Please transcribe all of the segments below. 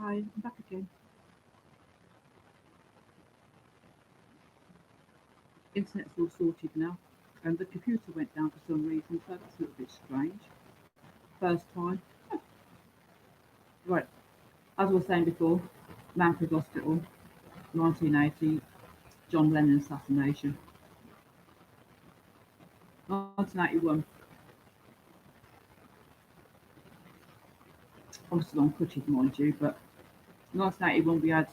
Hi, I'm back again. Internet's all sorted now, and the computer went down for some reason, so that's a little bit strange. First time. Right, as I was saying before, Manfred Hospital, 1980, John Lennon assassination. 1981, I'm still on crutches, mind you, but 1981 we had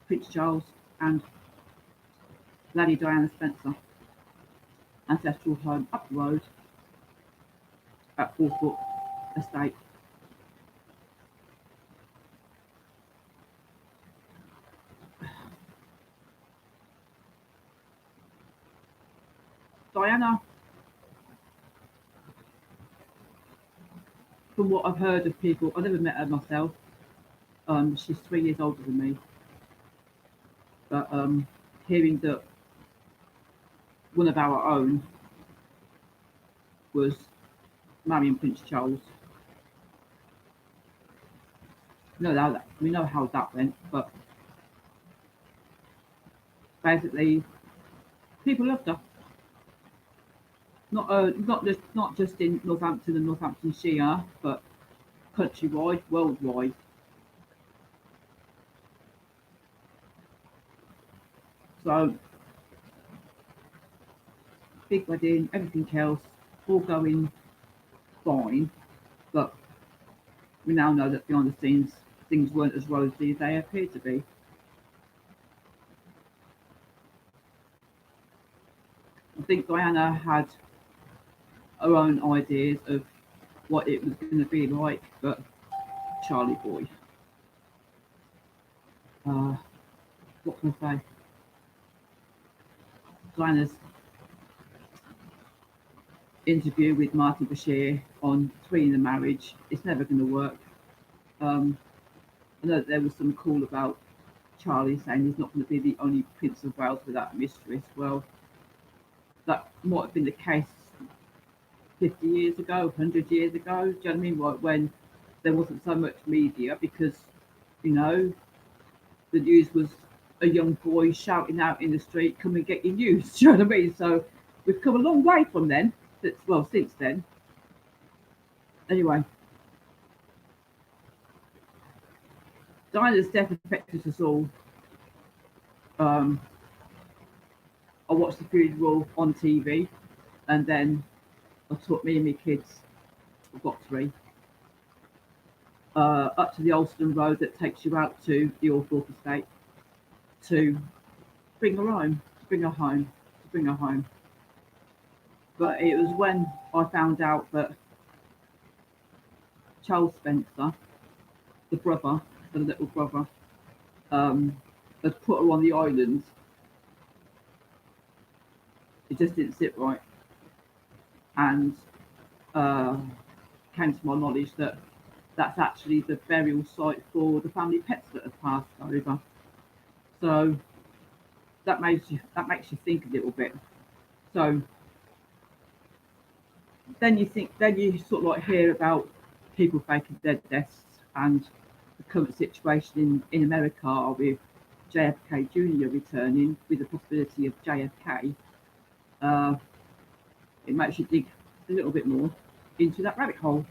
Prince Charles and Lady Diana Spencer, ancestral home up the road at Fourfoot Estate. Diana, from what I've heard of people, I never met her myself. She's 3 years older than me, but hearing that one of our own was marrying Prince Charles, we know how that went, but basically people loved her. Not just in Northampton and Northamptonshire, but countrywide, worldwide. So big wedding, everything else, all going fine, but we now know that behind the scenes things weren't as rosy as they appeared to be. I think Diana had her own ideas of what it was going to be like, but Charlie boy, uh, what can I say? Diana's interview with Martin Bashir on Three in the Marriage, it's never going to work. Um, I know that there was some call about Charlie saying he's not going to be the only Prince of Wales without a mistress. Well, that might have been the case 50 years ago, 100 years ago. Do you know what I mean? Like when there wasn't so much media because, you know, the news was a young boy shouting out in the street, come and get your news. Do you know what I mean? So we've come a long way from then. Since then. Anyway, Diana's death affected us all. Um, I watched the funeral on TV, and then I took me and my kids, I've got three, up to the Alston Road that takes you out to the Althorpe Estate to bring her home, to bring her home, to bring her home. But it was when I found out that Charles Spencer, the brother, the little brother, um, had put her on the island. It just didn't sit right, and uh, came to my knowledge that that's actually the burial site for the family pets that have passed over. So that makes you think a little bit. So then you sort of like hear about people faking dead deaths and the current situation in America with JFK Jr. returning with the possibility of JFK. Uh, it makes you dig a little bit more into that rabbit hole.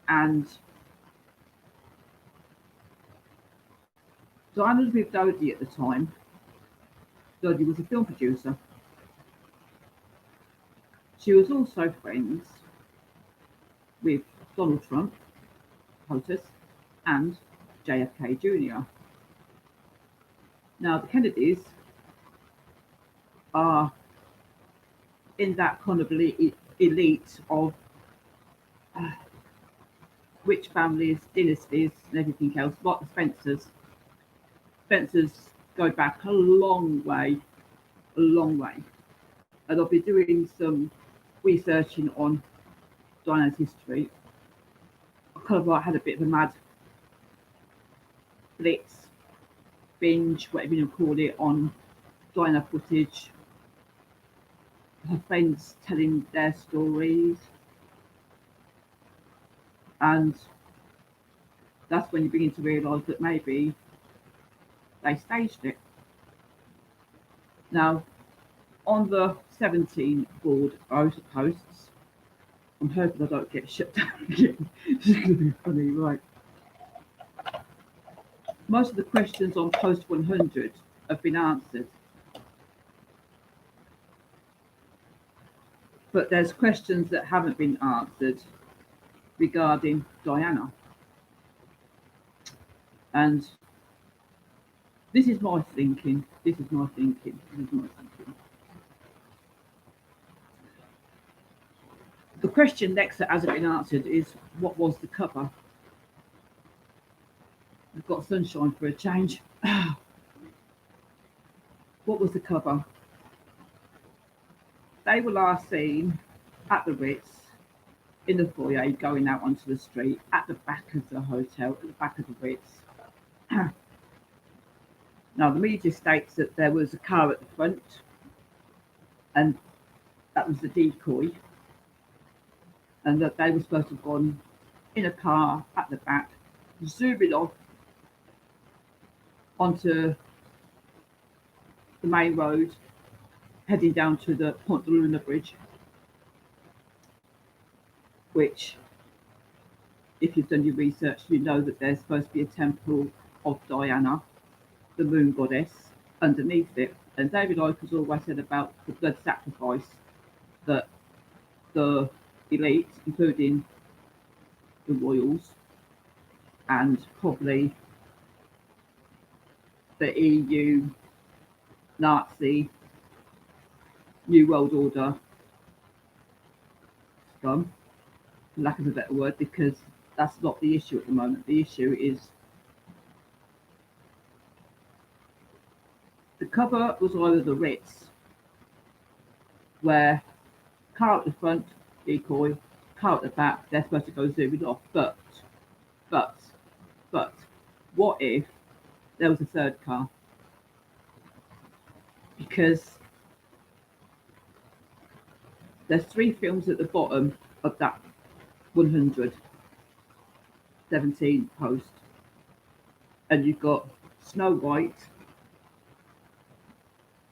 And Diana was with Dodie at the time. Dodie was a film producer. She was also friends with Donald Trump, POTUS, and JFK Jr. Now, the Kennedys are in that kind of elite of uh, rich families, dynasties, and everything else, like the Spencers. Spencers go back a long way, a long way. And I'll be doing some researching on Diana's history. I kind of like had a bit of a mad blitz, binge, whatever you call it, on Diana footage, her friends telling their stories, and That's when you begin to realise that maybe they staged it. Now, on the 17 board posts, I'm hoping I don't get shut down again. It's going to be funny, right? Most of the questions on post 100 have been answered, but there's questions that haven't been answered regarding Diana. And this is my thinking. This is my thinking. This is my thinking. The question next that hasn't been answered is, what was the cover? We've got sunshine for a change. What was the cover? They were last seen at the Ritz, in the foyer, going out onto the street, at the back of the hotel, at the back of the Ritz. Now, the media states that there was a car at the front, and that was the decoy, and that they were supposed to have gone in a car at the back, zooming off onto the main road, heading down to the Pont de Luna bridge, which, if you've done your research, you know that there's supposed to be a temple of Diana, the moon goddess, underneath it. And David Icke has always said about the blood sacrifice that the elite, including the royals and probably the EU, Nazi, New World Order scum, for lack of a better word, because that's not the issue at the moment. The issue is the cover was either the Ritz, where car at the front, decoy, car at the back, they're supposed to go zooming off. But, what if there was a third car? Because there's 3 films at the bottom of that 117 post, and you've got Snow White,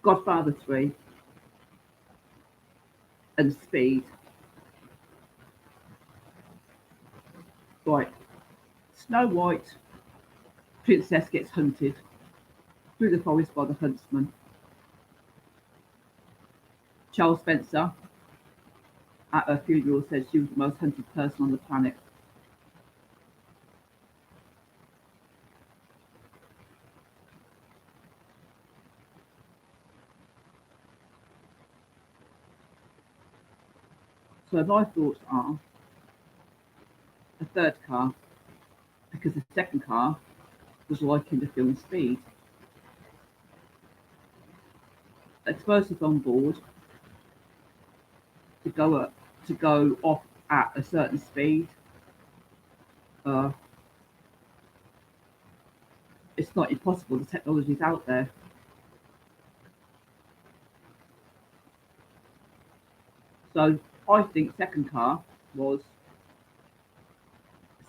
Godfather 3, and Speed. Right, Snow White, princess gets hunted through the forest by the huntsman. Charles Spencer, at her funeral, says she was the most hunted person on the planet. So my thoughts are a third car, because the second car was like in the film Speed. Explosives on board to go off at a certain speed. It's not impossible. The technology's out there. So I think second car was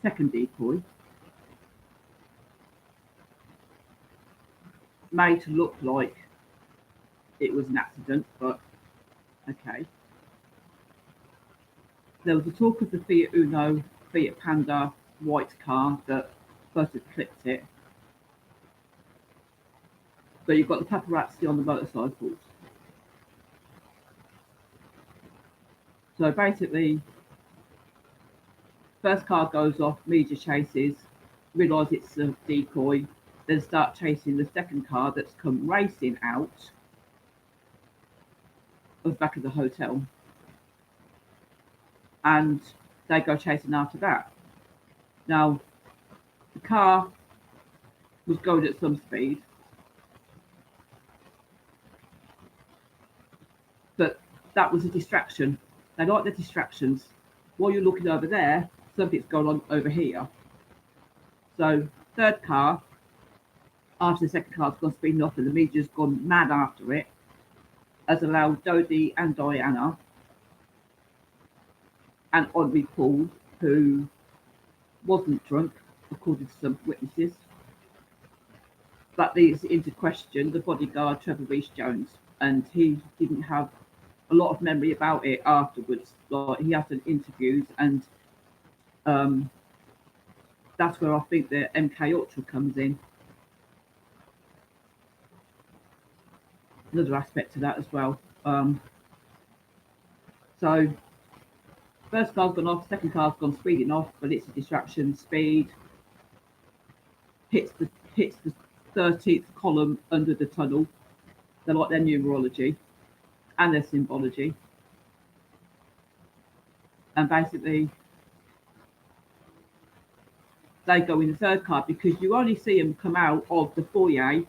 second decoy, made to look like it was an accident, but okay. There was a talk of the Fiat Uno, Fiat Panda white car that first had clipped it. But you've got the paparazzi on the motorcycles. So basically, first car goes off, media chases, realise it's a decoy, then start chasing the second car that's come racing out of the back of the hotel. And they go chasing after that. Now, the car was going at some speed, but that was a distraction. They like the distractions. While you're looking over there, something's going on over here. So, third car, after the second car's gone speeding off and the media's gone mad after it, has allowed Dodie and Diana and Audrey Paul, who wasn't drunk, according to some witnesses. That leads into question the bodyguard Trevor Rees-Jones, and he didn't have a lot of memory about it afterwards. Like, he had done interviews, and that's where I think the MK Ultra comes in. Another aspect to that as well. So first car's gone off, second car's gone speeding off, but it's a distraction. Speed hits the 13th column under the tunnel. They're like their numerology and their symbology, and basically they go in the third car because you only see them come out of the foyer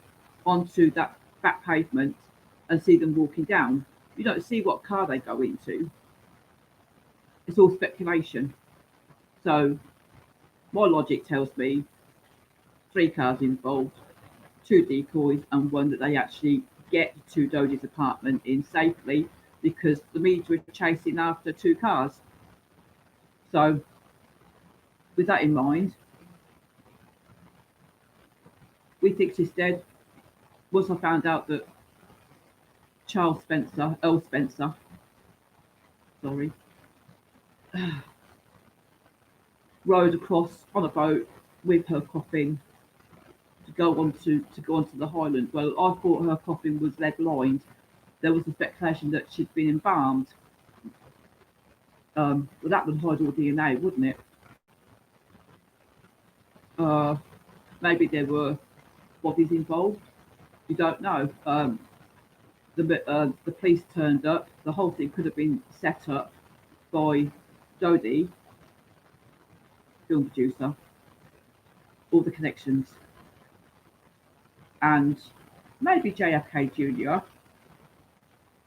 onto that back pavement and see them walking down. You don't see what car they go into. It's all speculation. So my logic tells me 3 cars involved, 2 decoys, and 1 that they actually get to Dodie's apartment in safely because the media are chasing after 2 cars. So with that in mind, we think she's dead. Once I found out that Earl Spencer, rode across on a boat with her coffin to go onto the Highland. Well, I thought her coffin was lead lined. There was a speculation that she'd been embalmed. Well, that would hide all DNA, wouldn't it? Maybe there were bodies involved. You don't know. The police turned up. The whole thing could have been set up by Dodie, film producer, all the connections, and maybe JFK Jr.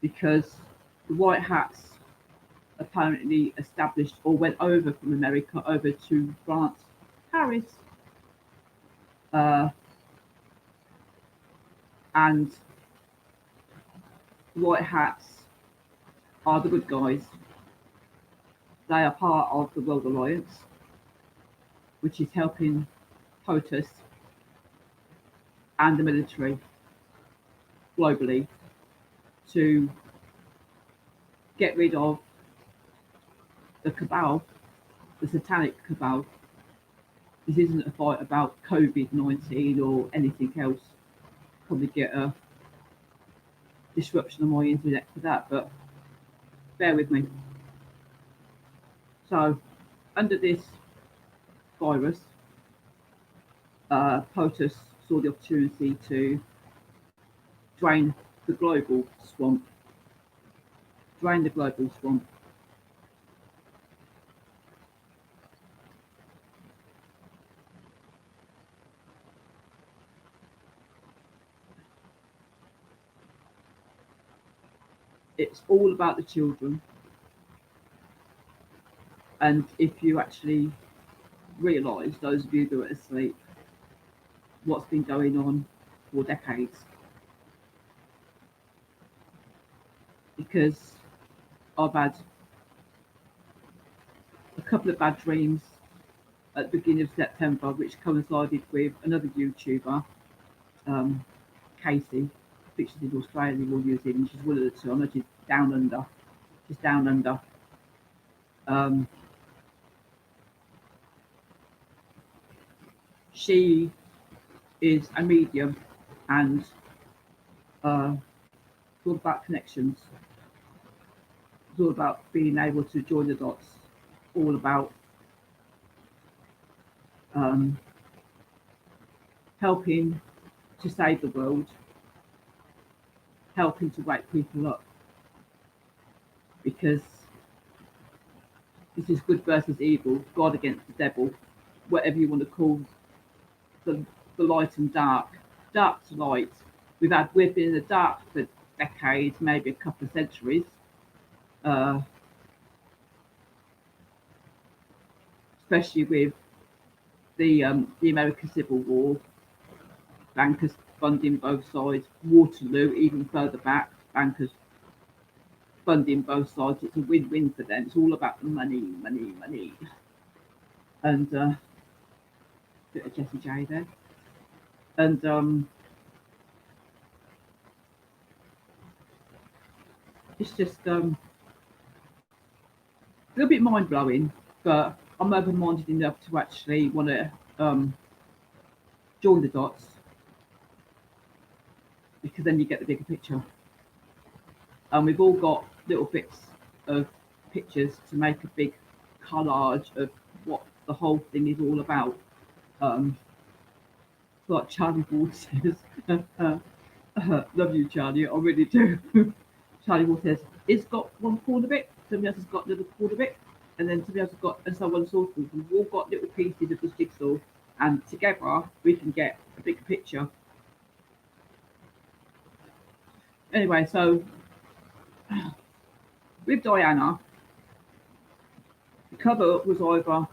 because the White Hats apparently established or went over from America over to France, Paris, and the White Hats are the good guys. They are part of the World Alliance, which is helping POTUS and the military globally to get rid of the cabal, the satanic cabal. This isn't a fight about COVID-19 or anything else. Probably get a disruption on my internet for that, but bear with me. So, under this virus, POTUS saw the opportunity to drain the global swamp. It's all about the children. And if you actually realise, those of you that are asleep, what's been going on for decades. Because I've had a couple of bad dreams at the beginning of September, which coincided with another YouTuber, Casey. I think she's in Australia or New Zealand. She's one of the two. I know she's down under. She is a medium, and it's all about connections. It's all about being able to join the dots. All about helping to save the world, helping to wake people up, because this is good versus evil, God against the devil, whatever you want to call the light and dark to light. We've been in the dark for decades, maybe a couple of centuries, especially with the American Civil War, bankers funding both sides, Waterloo even further back, bankers funding both sides. It's a win-win for them. It's all about the money. And bit of Jessie J there, and it's just a little bit mind blowing, but I'm open minded enough to actually want to join the dots because then you get the bigger picture. And we've all got little bits of pictures to make a big collage of what the whole thing is all about. Like Charlie Ward says, love you, Charlie, I really do. Charlie Ward says, it's got one corner bit, somebody else has got another corner bit, and then somebody else has got, and so on and so forth. We've all got little pieces of the jigsaw, and together we can get a bigger picture. Anyway, so with Diana, the cover was either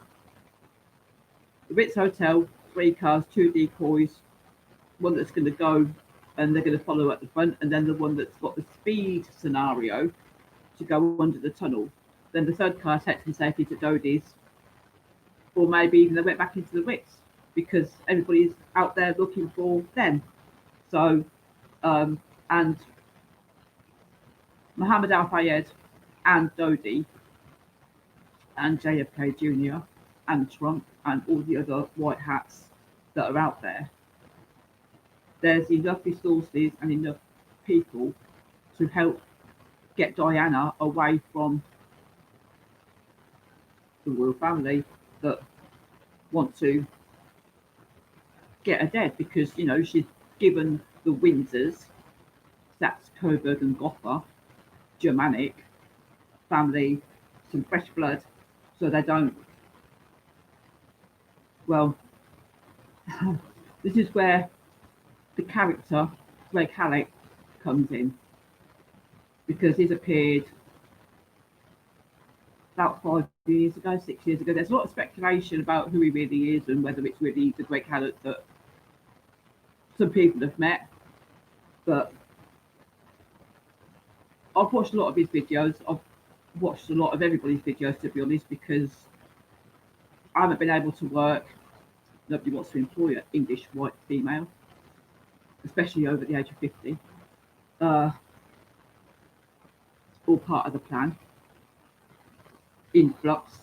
the Ritz Hotel, 3 cars, 2 decoys, one that's going to go and they're going to follow at the front, and then the one that's got the speed scenario to go under the tunnel. Then the third car takes them safely to Dodie's, or maybe even they went back into the Ritz because everybody's out there looking for them. So, and Muhammad Al Fayed and Dodie and JFK Jr. and Trump and all the other white hats that are out there, there's enough resources and enough people to help get Diana away from the royal family that want to get her dead because, you know, she's given the Windsors, that's Coburg and Gotha, Germanic family, some fresh blood so they don't, well, this is where the character Greg Halleck comes in because he's appeared about 5 years ago, 6 years ago. There's a lot of speculation about who he really is and whether it's really the Greg Halleck that some people have met. But I've watched a lot of his videos. I've watched a lot of everybody's videos, to be honest, because I haven't been able to work. Nobody wants to employ an English white female, especially over the age of 50. All part of the plan. Influx,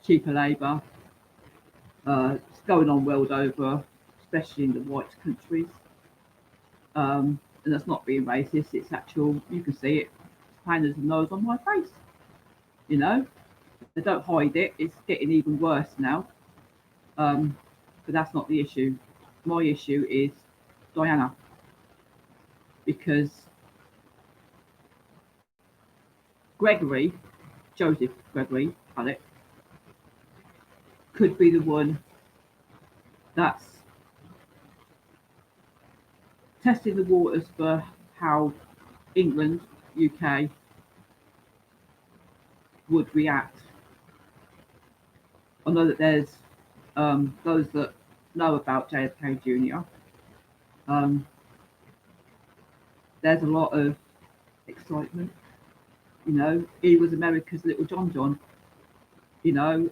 cheaper labour, it's going on world over, especially in the white countries. And that's not being racist, it's actual, you can see it, it's plain as a nose on my face. You know, they don't hide it, it's getting even worse now. But that's not the issue. My issue is Diana. Because Gregory, Joseph Gregory Halleck, could be the one that's testing the waters for how England, UK would react. I know that there's those that know about JFK Jr. There's a lot of excitement. You know, he was America's little John John. You know,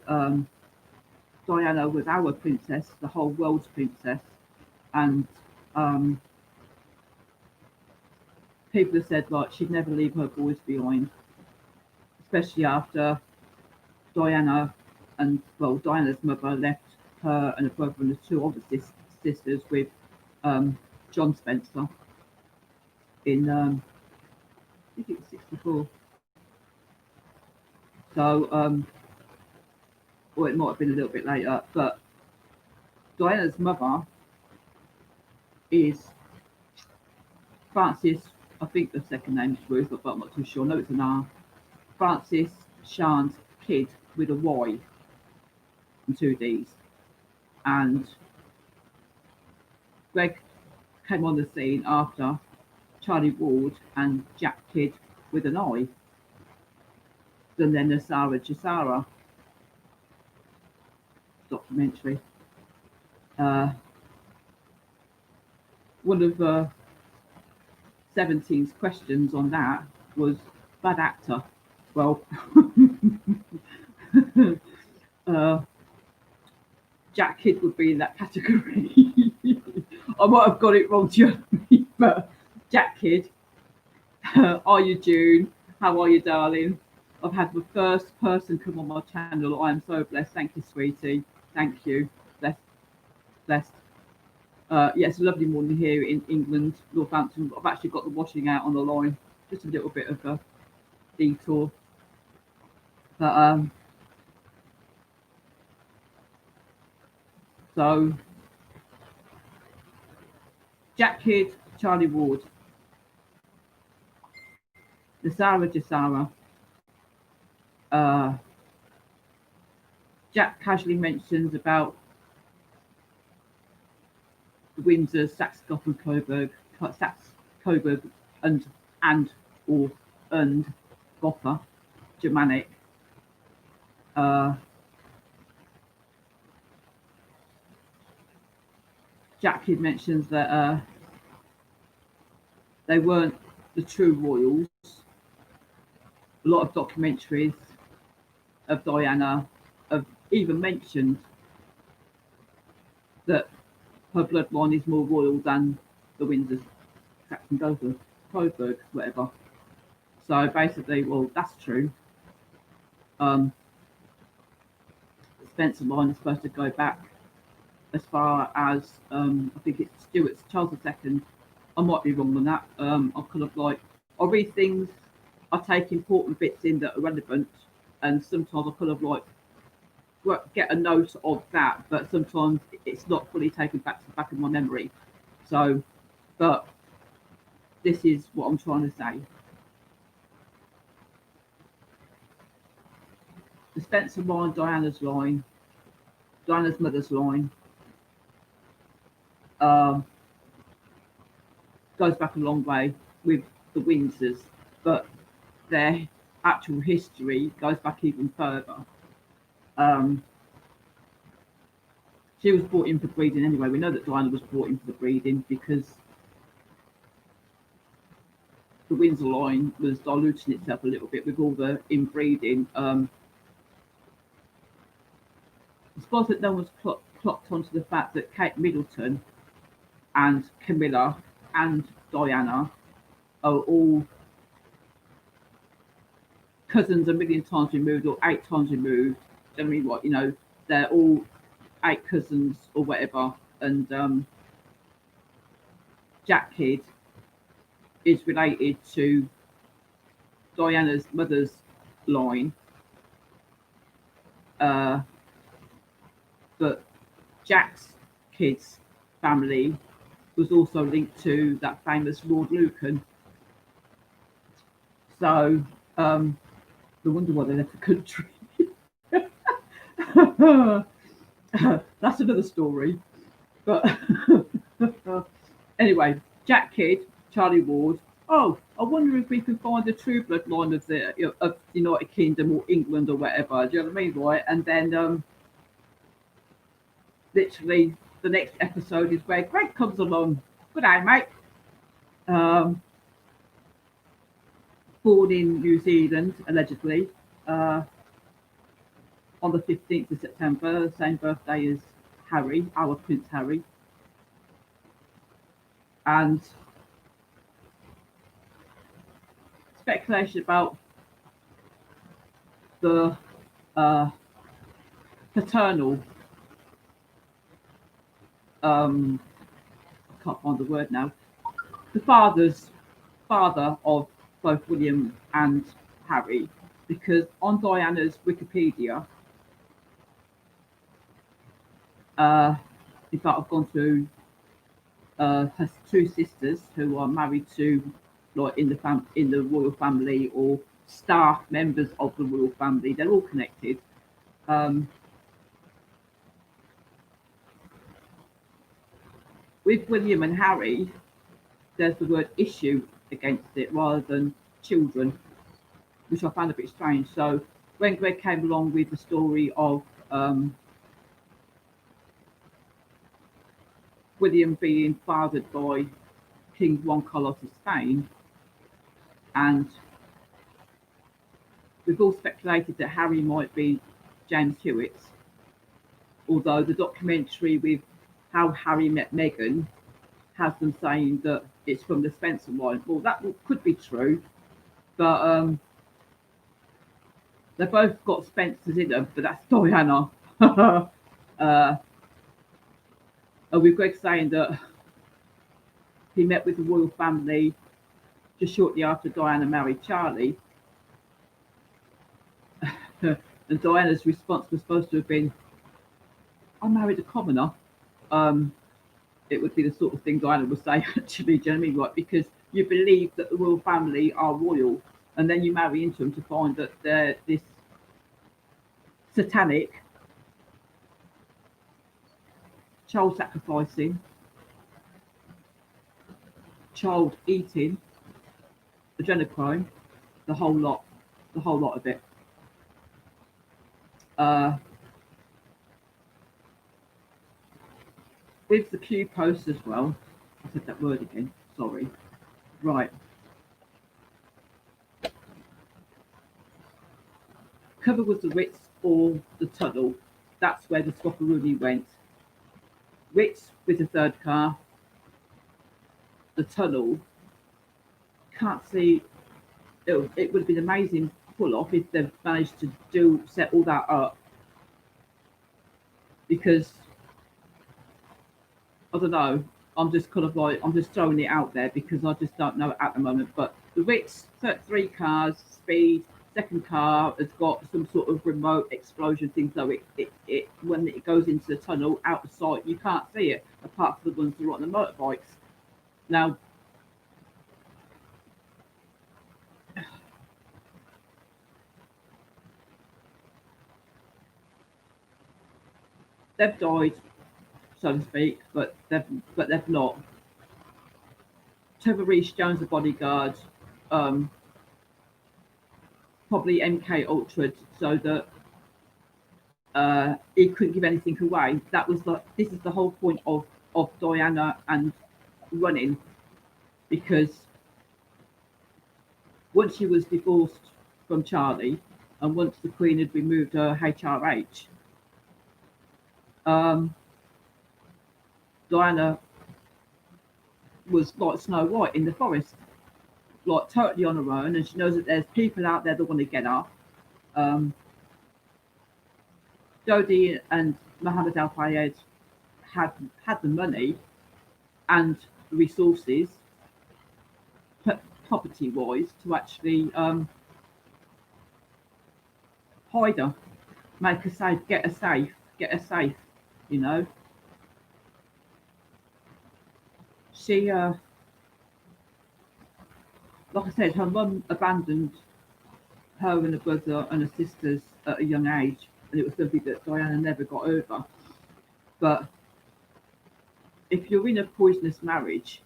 Diana was our princess, the whole world's princess. And people have said, like, she'd never leave her boys behind, especially after Diana and, well, Diana's mother left her and her brother and the 2 older sisters with John Spencer in, I think it was 64. So, or it might have been a little bit later, but Diana's mother is Frances, I think the second name is Ruth, but I'm not too sure. No, it's an R. Frances Shan's kid with a Y and 2 D's. And Greg came on the scene after Charlie Ward and Jack Kidd with an I. And then the Sarah Jessara documentary. One of 17's questions on that was bad actor. Well, Jack Kidd would be in that category. I might have got it wrong, Jeremy, but Jack Kidd. Are you June? How are you, darling? I've had the first person come on my channel. I am so blessed. Thank you, sweetie. Thank you. Blessed, blessed. Yeah, it's a lovely morning here in England, Northampton. I've actually got the washing out on the line. Just a little bit of a detour. But so Jack Kidd, Charlie Ward, the Sarah Jasara. Jack casually mentions about the Windsor, Saxe Coburg, and or and Gotha, Germanic. Jack Kidd mentions that they weren't the true royals. A lot of documentaries of Diana have even mentioned that her bloodline is more royal than the Windsor, Saxon Coburg, whatever. So basically, well, that's true. Spencer line is supposed to go back as far as I think it's Stuart's Charles II. I might be wrong on that. I kind of like I read things, I take important bits in that are relevant, and sometimes I kind of like get a note of that, but sometimes it's not fully taken back to the back of my memory. So, but this is what I'm trying to say. The Spencer line, Diana's mother's line, goes back a long way with the Windsors, but their actual history goes back even further. She was brought in for breeding anyway. We know that Diana was brought in for the breeding because the Windsor line was diluting itself a little bit with all the inbreeding. I suppose that no one's clocked onto the fact that Kate Middleton and Camilla and Diana are all cousins a million times removed or 8 times removed. I mean, what, they're all 8 cousins or whatever. And Jack Kidd is related to Diana's mother's line. But Jack's Kidd's family was also linked to that famous Lord Lucan. So no wonder why they left the country. That's another story. But anyway, Jack Kidd, Charlie Ward. Oh, I wonder if we can find the true bloodline of the United Kingdom or England or whatever. Do you know what I mean, right? And then literally the next episode is where Greg comes along. Good day, mate. Born in New Zealand, allegedly, on the 15th of September, same birthday as Harry, our Prince Harry. And speculation about the paternal, I can't find the word now, the father of both William and Harry, because on Diana's Wikipedia, in fact, I've gone through her 2 sisters who are married to, like, in the royal family or staff members of the royal family. They're all connected. With William and Harry, there's the word issue against it rather than children, which I found a bit strange. So when Greg came along with the story of William being fathered by King Juan Carlos of Spain, and we've all speculated that Harry might be James Hewitt, Although the documentary with how Harry met Meghan has them saying that it's from the Spencer line. Well, could be true, but they both got Spencers in them, but that's Diana. uh, with Greg saying that he met with the royal family just shortly after Diana married Charlie. And Diana's response was supposed to have been, I married a commoner. It would be the sort of thing Diana would say, actually, do you know what I mean? Right? Because you believe that the royal family are royal, and then you marry into them to find that they're this satanic, child sacrificing, child eating, adrenochrome, the whole lot of it. With the Q post as well, I said that word again, sorry. Right. Cover was the Ritz or the tunnel. That's where the Swapperoonie went. Ritz with the third car. The tunnel. Can't see. It would have been amazing pull off if they've managed to set all that up. Because I don't know. I'm just throwing it out there because I just don't know at the moment. But the Ritz, 3 cars, speed. Second car has got some sort of remote explosion thing, so it when it goes into the tunnel out of sight, you can't see it apart from the ones that are on the motorbikes. Now, they've died, so to speak, but they've not. Trevor Reese Jones, the bodyguard, probably MK Ultra, so that he couldn't give anything away. This is the whole point of Diana and running, because once she was divorced from Charlie and once the Queen had removed her HRH, Diana was like Snow White in the forest, like totally on her own, and she knows that there's people out there that want to get her. Dodi and Mohammed Al Fayed had the money and the resources, property wise, to actually hide her, make her safe, get her safe, you know. She like I said, her mum abandoned her and her brother and her sisters at a young age, and it was something that Diana never got over. But if you're in a poisonous marriage,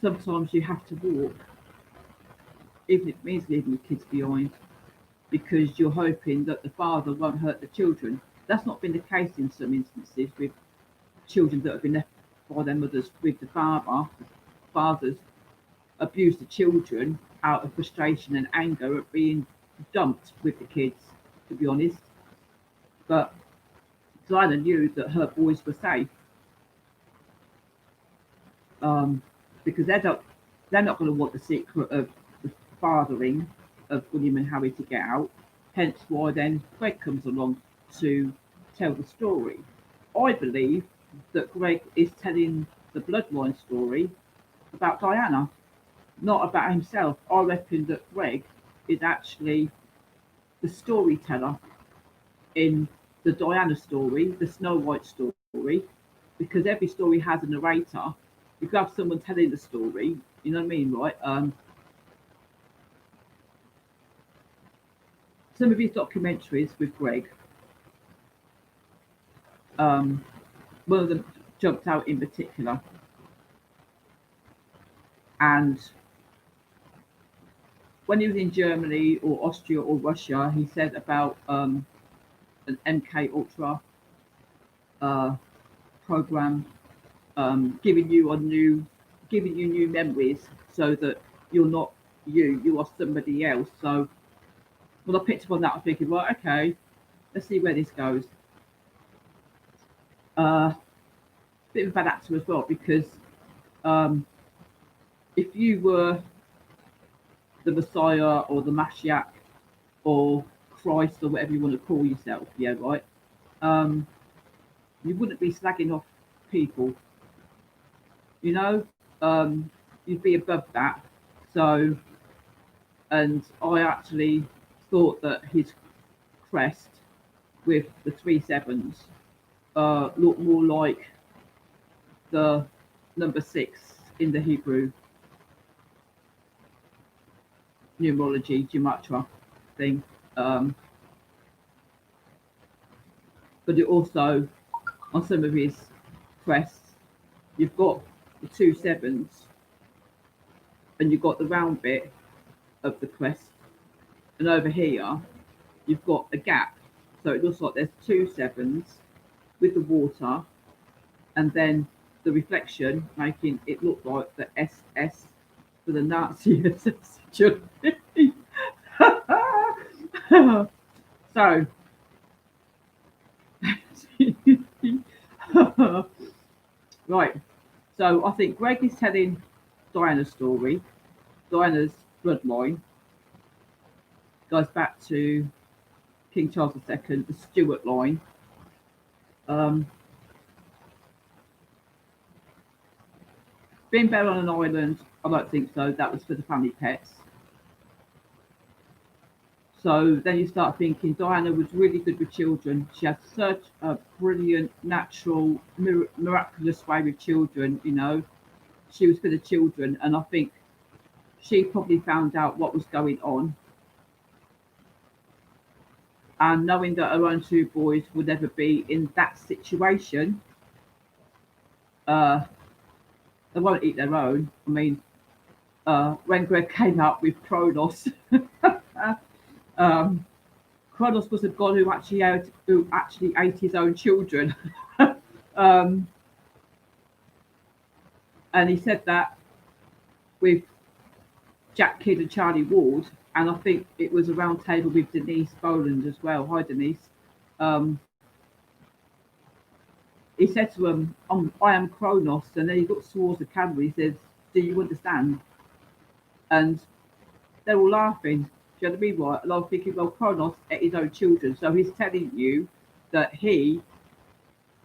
sometimes you have to walk, even if it means leaving the kids behind, because you're hoping that the father won't hurt the children. That's not been the case in some instances with children that have been left by their mothers with the fathers abuse the children out of frustration and anger at being dumped with the kids, to be honest. But Diana knew that her boys were safe, because they're not going to want the secret of the fathering of William and Harry to get out. Hence why then Greg comes along to tell the story. I believe that Greg is telling the bloodline story about Diana, not about himself. I reckon that Greg is actually the storyteller in the Diana story, the Snow White story, because every story has a narrator. If you have someone telling the story, you know what I mean, right? Some of his documentaries with Greg, one of them jumped out in particular, and when he was in Germany or Austria or Russia, he said about an MK Ultra program, giving you new memories, so that you're not you are somebody else. So Well, I picked up on that. I'm thinking, well, okay, let's see where this goes. Uh, Bit of a bad actor as well because um, if you were the Messiah or the Mashiach or Christ or whatever you want to call yourself, yeah, right, um, you wouldn't be slagging off people, you know, you'd be above that. So, and I actually thought that his crest with the three sevens looked more like the number six in the Hebrew numerology gematria thing. Um, but it also, on some of his crests, you've got the two sevens and you've got the round bit of the crest. And over here, you've got a gap. So it looks like there's two sevens with the water and then the reflection making it look like the SS for the Nazi essentially. So, right. So I think Greg is telling Diana's story. Diana's bloodline goes back to King Charles II, the Stuart line. Um, Being better on an island, I don't think so. That was for the family pets. So then you start thinking Diana was really good with children. She had such a brilliant, natural, miraculous way with children. You know, she was for the children, and I think she probably found out what was going on. And knowing that her own two boys would never be in that situation, uh, they won't eat their own. I mean, when Greg came out with Kronos, um, Kronos was a god who actually ate his own children. um, and he said that with Jack Kidd and Charlie Ward, and I think it was a round table with Denise Boland as well. Hi, Denise. Um, he said to him, I am Kronos. And then he looks towards the camera. He says, do you understand? And they're all laughing. Do you know what I mean? Right? And I'm thinking, well, Kronos ate his own children. So he's telling you that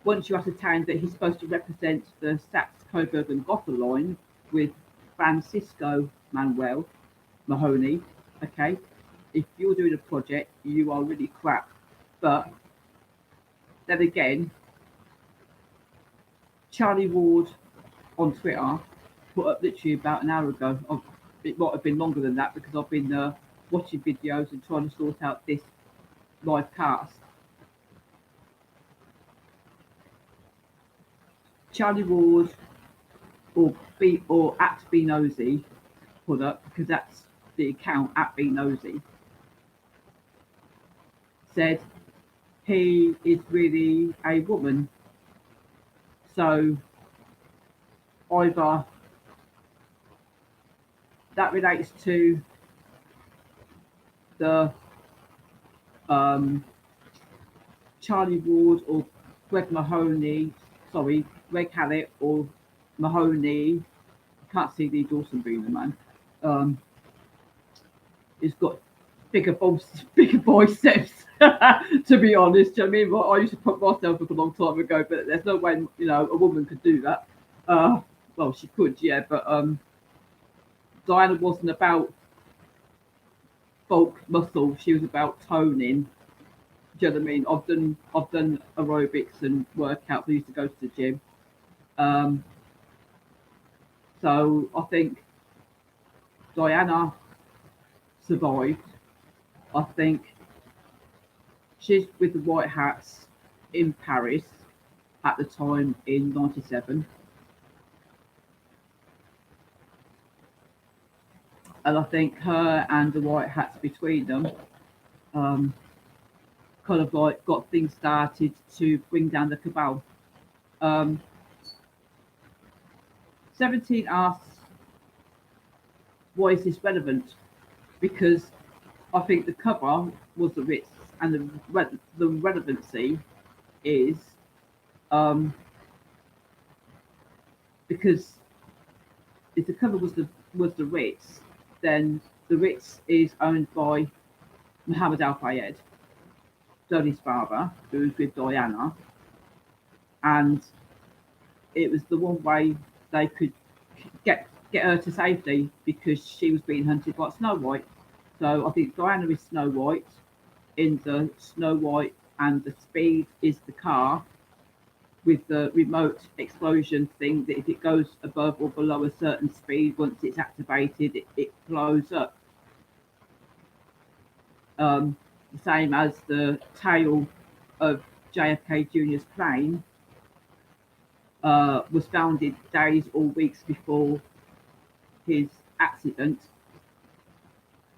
once you ascertain that he's supposed to represent the Sachs, Coburg, and Gotha line with Francisco Manuel Mahoney, okay, if you're doing a project, you are really crap. But then again, Charlie Ward on Twitter put up literally about an hour ago. It might have been longer than that because I've been watching videos and trying to sort out this live cast. Charlie Ward or at Be Nosy put up because that's the account at Be Nosy said he is really a woman. So either that relates to the Charlie Ward or Greg Mahoney, Greg Hallett or Mahoney. I can't see Lee Dawson being the man. He's got bigger biceps, to be honest. Do you know what I mean? Well, I used to put myself up a long time ago, but there's no way, a woman could do that. Well, she could, yeah, but Diana wasn't about bulk muscle. She was about toning. Do you know what I mean? I've done aerobics and workouts. I used to go to the gym. So I think Diana survived. I think she's with the White Hats in Paris at the time in '97. And I think her and the White Hats between them kind of like got things started to bring down the cabal. 17 asks, why is this relevant? Because I think the cover was the Ritz, and the relevancy is um, because if the cover was the Ritz, then the Ritz is owned by Mohammed Al Fayed, Dodi's father, who was with Diana, and it was the one way they could get her to safety because she was being hunted by Snow White. So I think Diana is Snow White in the Snow White, and the Speed is the car with the remote explosion thing that if it goes above or below a certain speed, once it's activated, it blows up. The same as the tail of JFK Jr.'s plane was founded days or weeks before his accident,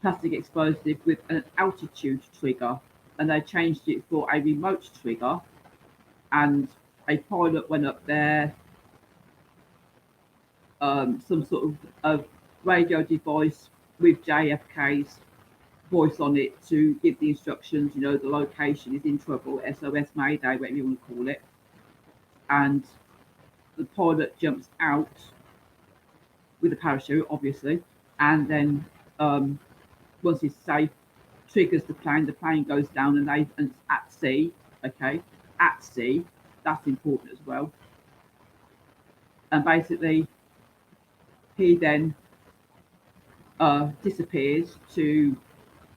plastic explosive with an altitude trigger, and they changed it for a remote trigger. And a pilot went up there, some sort of radio device with JFK's voice on it to give the instructions. You know, the location is in trouble, SOS Mayday, whatever you want to call it. And the pilot jumps out with a parachute, obviously, and then once he's safe, triggers the plane goes down, and it's at sea, okay, at sea, that's important as well. And basically, he then disappears to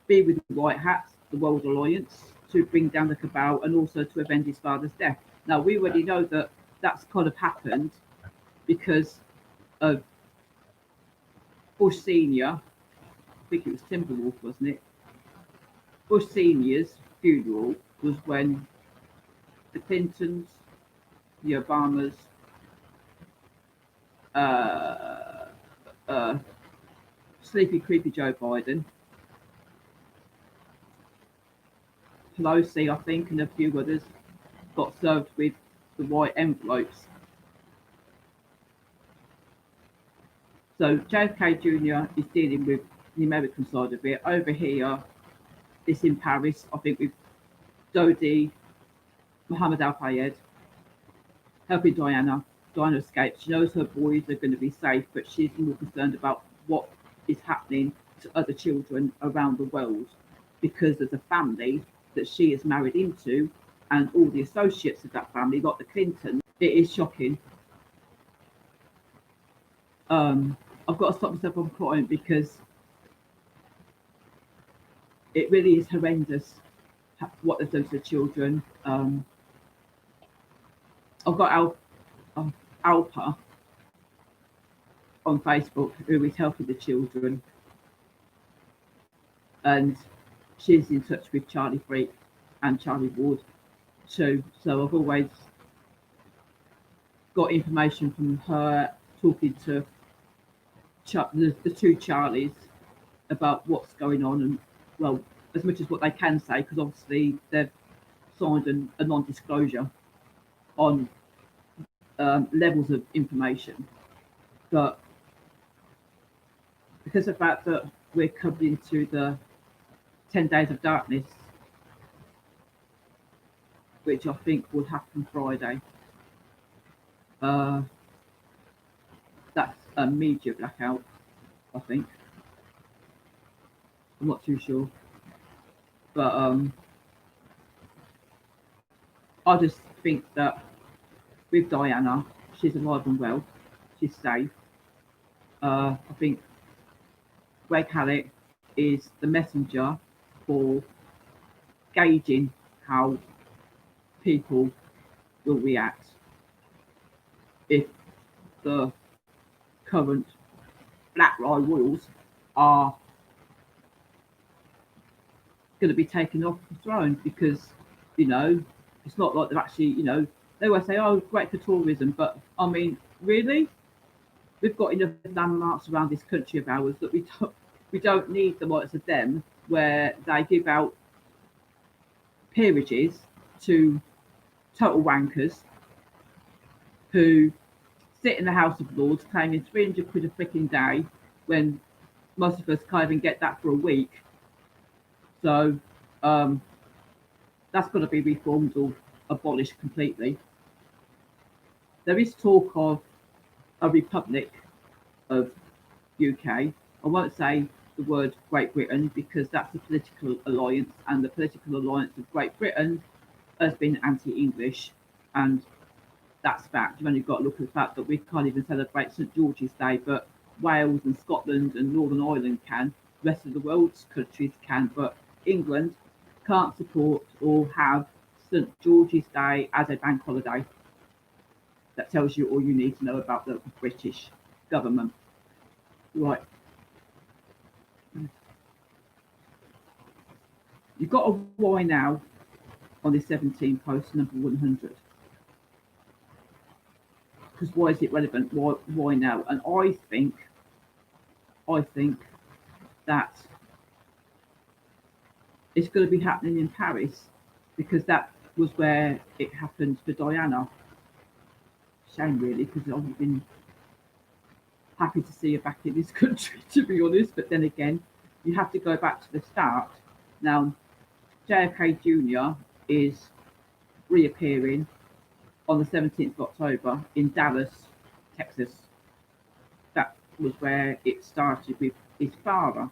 be with the White Hats, the World Alliance, to bring down the cabal and also to avenge his father's death. Now, we already know that that's kind of happened because of Bush Senior. I think it was Timberwolf, wasn't it? Bush Senior's funeral was when the Clintons, the Obamas, uh, uh, sleepy, creepy Joe Biden, Pelosi, I think, and a few others got served with the white envelopes. So JFK Jr. is dealing with the American side of it. Over here, it's in Paris, I think, with Dodi, Mohammed Al Fayed, helping Diana. Diana escapes. She knows her boys are going to be safe, but she's more concerned about what is happening to other children around the world because of the family that she is married into and all the associates of that family, like the Clintons. It is shocking. I've got to stop myself from crying because it really is horrendous what they've done to the children. I've got Alpa on Facebook who is helping the children, and she's in touch with Charlie Freak and Charlie Ward too. So I've always got information from her talking to the two Charlies about what's going on, and well, as much as what they can say, because obviously they've signed a non-disclosure on levels of information. But because of the fact that we're covered into the 10 days of darkness, which I think will happen Friday, that's a media blackout, I think. I'm not too sure. But I just think that with Diana, she's alive and well. She's safe. I think Greg Hallett is the messenger for gauging how people will react if the current Black Eye Royals are going to be taken off the throne, because, you know, it's not like they're actually, you know, they always say, oh, great for tourism, but I mean, really? We've got enough landmarks around this country of ours that we don't need the likes of them, where they give out peerages to total wankers who sit in the House of Lords claiming 300 quid a freaking day when most of us can't even get that for a week. So that's got to be reformed or abolished completely. There is talk of a republic of UK. I won't say the word Great Britain because that's a political alliance, and the political alliance of Great Britain has been anti-English, and that's fact. You've only got to look at the fact that we can't even celebrate St George's Day, but Wales and Scotland and Northern Ireland can. The rest of the world's countries can, but England can't support or have St George's Day as a bank holiday. That tells you all you need to know about the British government. Right. You've got a why now on this 17 post number 100. Because why is it relevant? Why now? And I think that it's going to be happening in Paris because that was where it happened for Diana. Shame really, because I've been happy to see her back in this country, to be honest. But then again, you have to go back to the start. Now, JFK Jr. is reappearing on the 17th of October in Dallas, Texas. That was where it started with his father.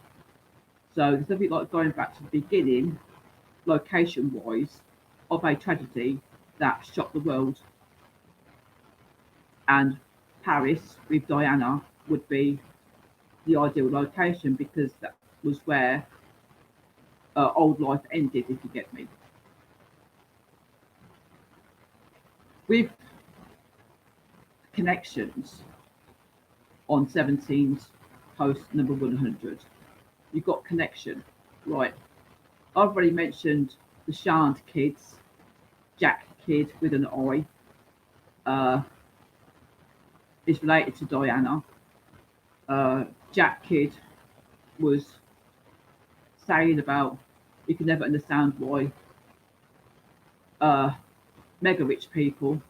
So there's something like going back to the beginning, location-wise, of a tragedy that shocked the world. And Paris with Diana would be the ideal location because that was where old life ended, if you get me. With connections on 17's post number 100, you've got connection, right? I've already mentioned the Shand kids, Jack Kid with an I, is related to Diana. Jack Kidd was saying about you can never understand why mega rich people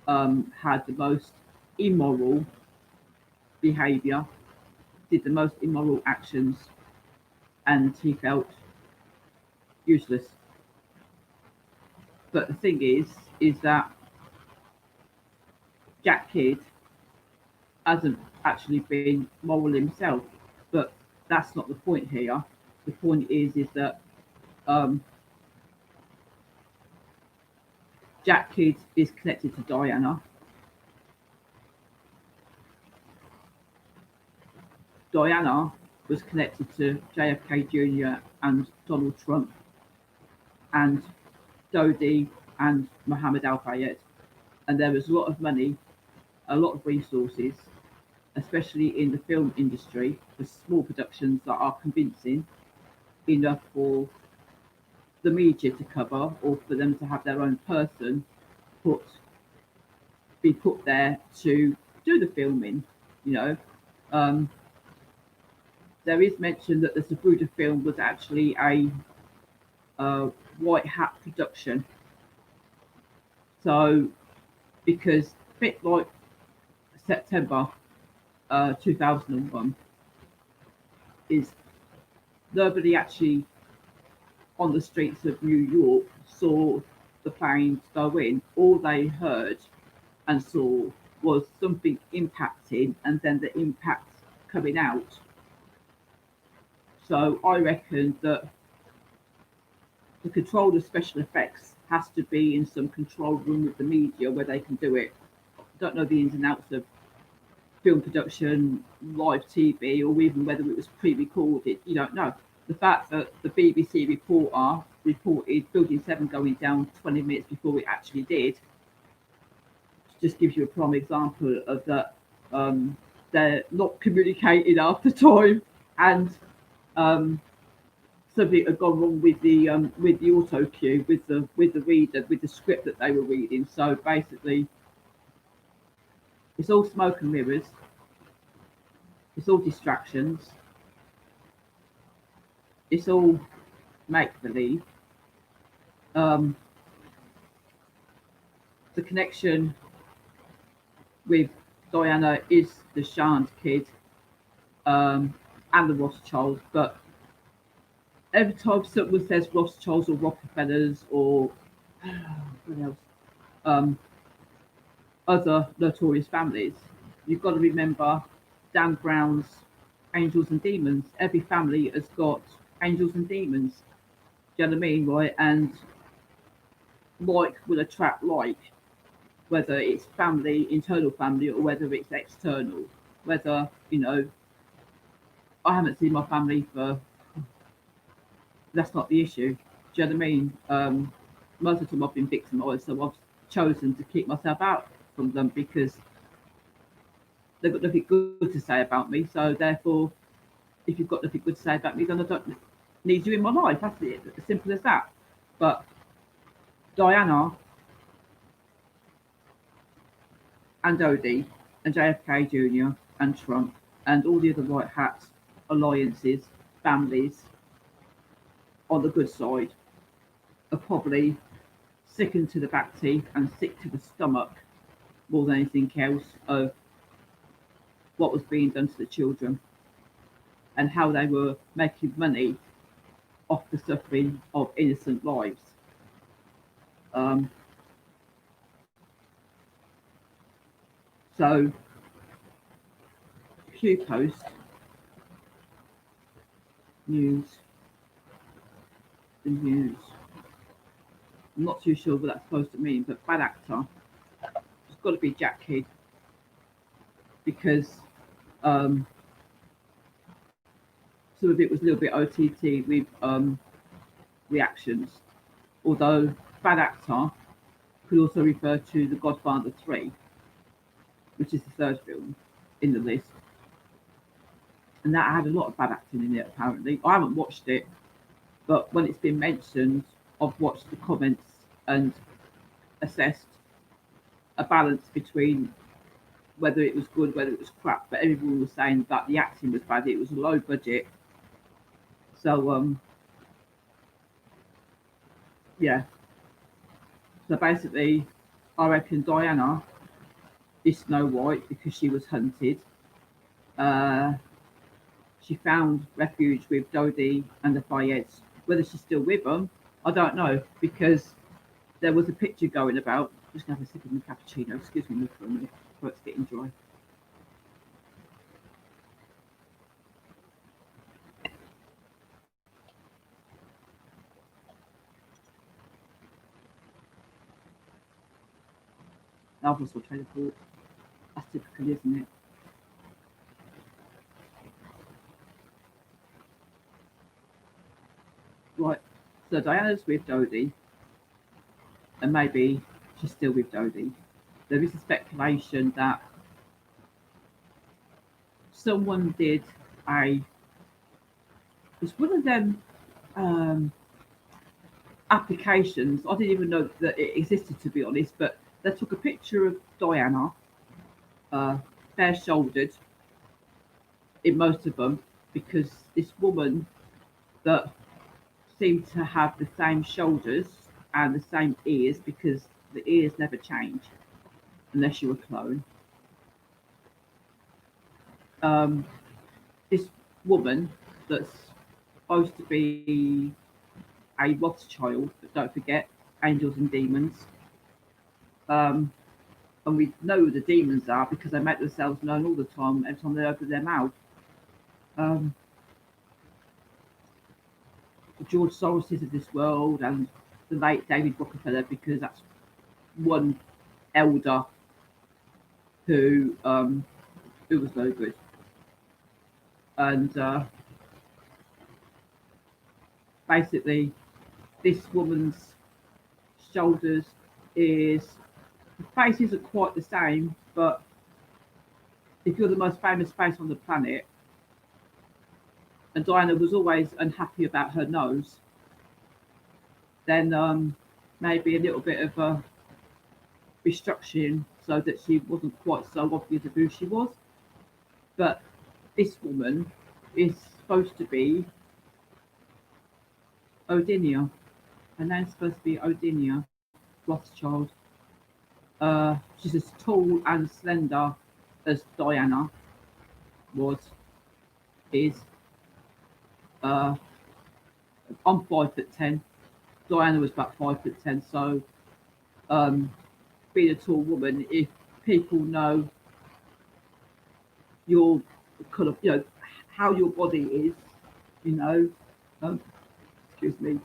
had the most immoral behaviour, did the most immoral actions, and he felt useless. But the thing is that Jack Kidd hasn't actually been moral himself, but that's not the point here. The point is that Jack Kidd is connected to Diana. Diana was connected to JFK Jr. and Donald Trump and Dodi and Mohammed Al Fayed. And there was a lot of money, a lot of resources, especially in the film industry, for small productions that are convincing enough for the media to cover or for them to have their own person be put there to do the filming, you know. There is mention that the Sabruder film was actually a white hat production. So, because a bit like September 2001, is nobody actually on the streets of New York saw the planes go in. All they heard and saw was something impacting and then the impact coming out. So I reckon that the control of special effects has to be in some control room with the media where they can do it. I don't know the ins and outs of film production, live TV, or even whether it was pre-recorded. You don't know. The fact that the BBC reporter reported Building 7 going down 20 minutes before it actually did just gives you a prime example of that they're not communicating after time, and something had gone wrong with the auto cue with the reader, with the script that they were reading. So basically, it's all smoke and mirrors. It's all distractions. It's all make believe. The connection with Diana is the Shand kid and the Rothschild, but every time someone says Rothschilds or Rockefellers or what else, um, other notorious families, you've got to remember Dan Brown's Angels and Demons. Every family has got angels and demons. Do you know what I mean, right? And like will attract like, whether it's family, internal family, or whether it's external. Whether, I haven't seen my family for, that's not the issue. Do you know what I mean? Most of the time I've been victimised, so I've chosen to keep myself out from them because they've got nothing good to say about me. So therefore, if you've got nothing good to say about me, then I don't need you in my life. That's it. As simple as that. But Diana and Odie and JFK Jr. and Trump and all the other white hats, alliances, families on the good side are probably sickened to the back teeth and sick to the stomach more than anything else of what was being done to the children and how they were making money off the suffering of innocent lives. Um, so, Q Post news, the news. I'm not too sure what that's supposed to mean, but bad actor. It's got to be Jack Kidd because some of it was a little bit OTT with reactions. Although bad actor could also refer to The Godfather 3, which is the third film in the list. And that had a lot of bad acting in it, apparently. I haven't watched it, but when it's been mentioned, I've watched the comments and assessed a balance between whether it was good, whether it was crap. But everyone was saying that the acting was bad. It was a low budget. So, yeah. So basically, I reckon Diana is Snow White because she was hunted. Uh, she found refuge with Dodie and the Fayettes. Whether she's still with them, I don't know because there was a picture going about. Just gonna have a sip of my cappuccino. Excuse me for a minute before it's getting dry. I've also tried to thought. That's typical, isn't it? Right. So Diana's with Dodie, and maybe she's still with Dodie. There is a speculation that someone did a. It's one of them um, applications. I didn't even know that it existed, to be honest. But they took a picture of Diana, uh, bare shouldered, in most of them, because this woman that seemed to have the same shoulders and the same ears, because the ears never change unless you're a clone. Um, this woman that's supposed to be a Rothschild, but don't forget, angels and demons. Um, and we know who the demons are because they make themselves known all the time every time they open their mouth. Um, the George Soroses of this world and the late David Rockefeller, because that's one elder who was no good. And basically, this woman's shoulders is the face isn't quite the same, but if you're the most famous face on the planet, and Diana was always unhappy about her nose, then maybe a little bit of a restructuring so that she wasn't quite so obvious of who she was. But this woman is supposed to be Odinia. Her name's supposed to be Odinia Rothschild. She's as tall and slender as Diana was, is. Uh, I'm 5'10". Diana was about 5'10". So being a tall woman, if people know your kind of, how your body is, you know, um, excuse me,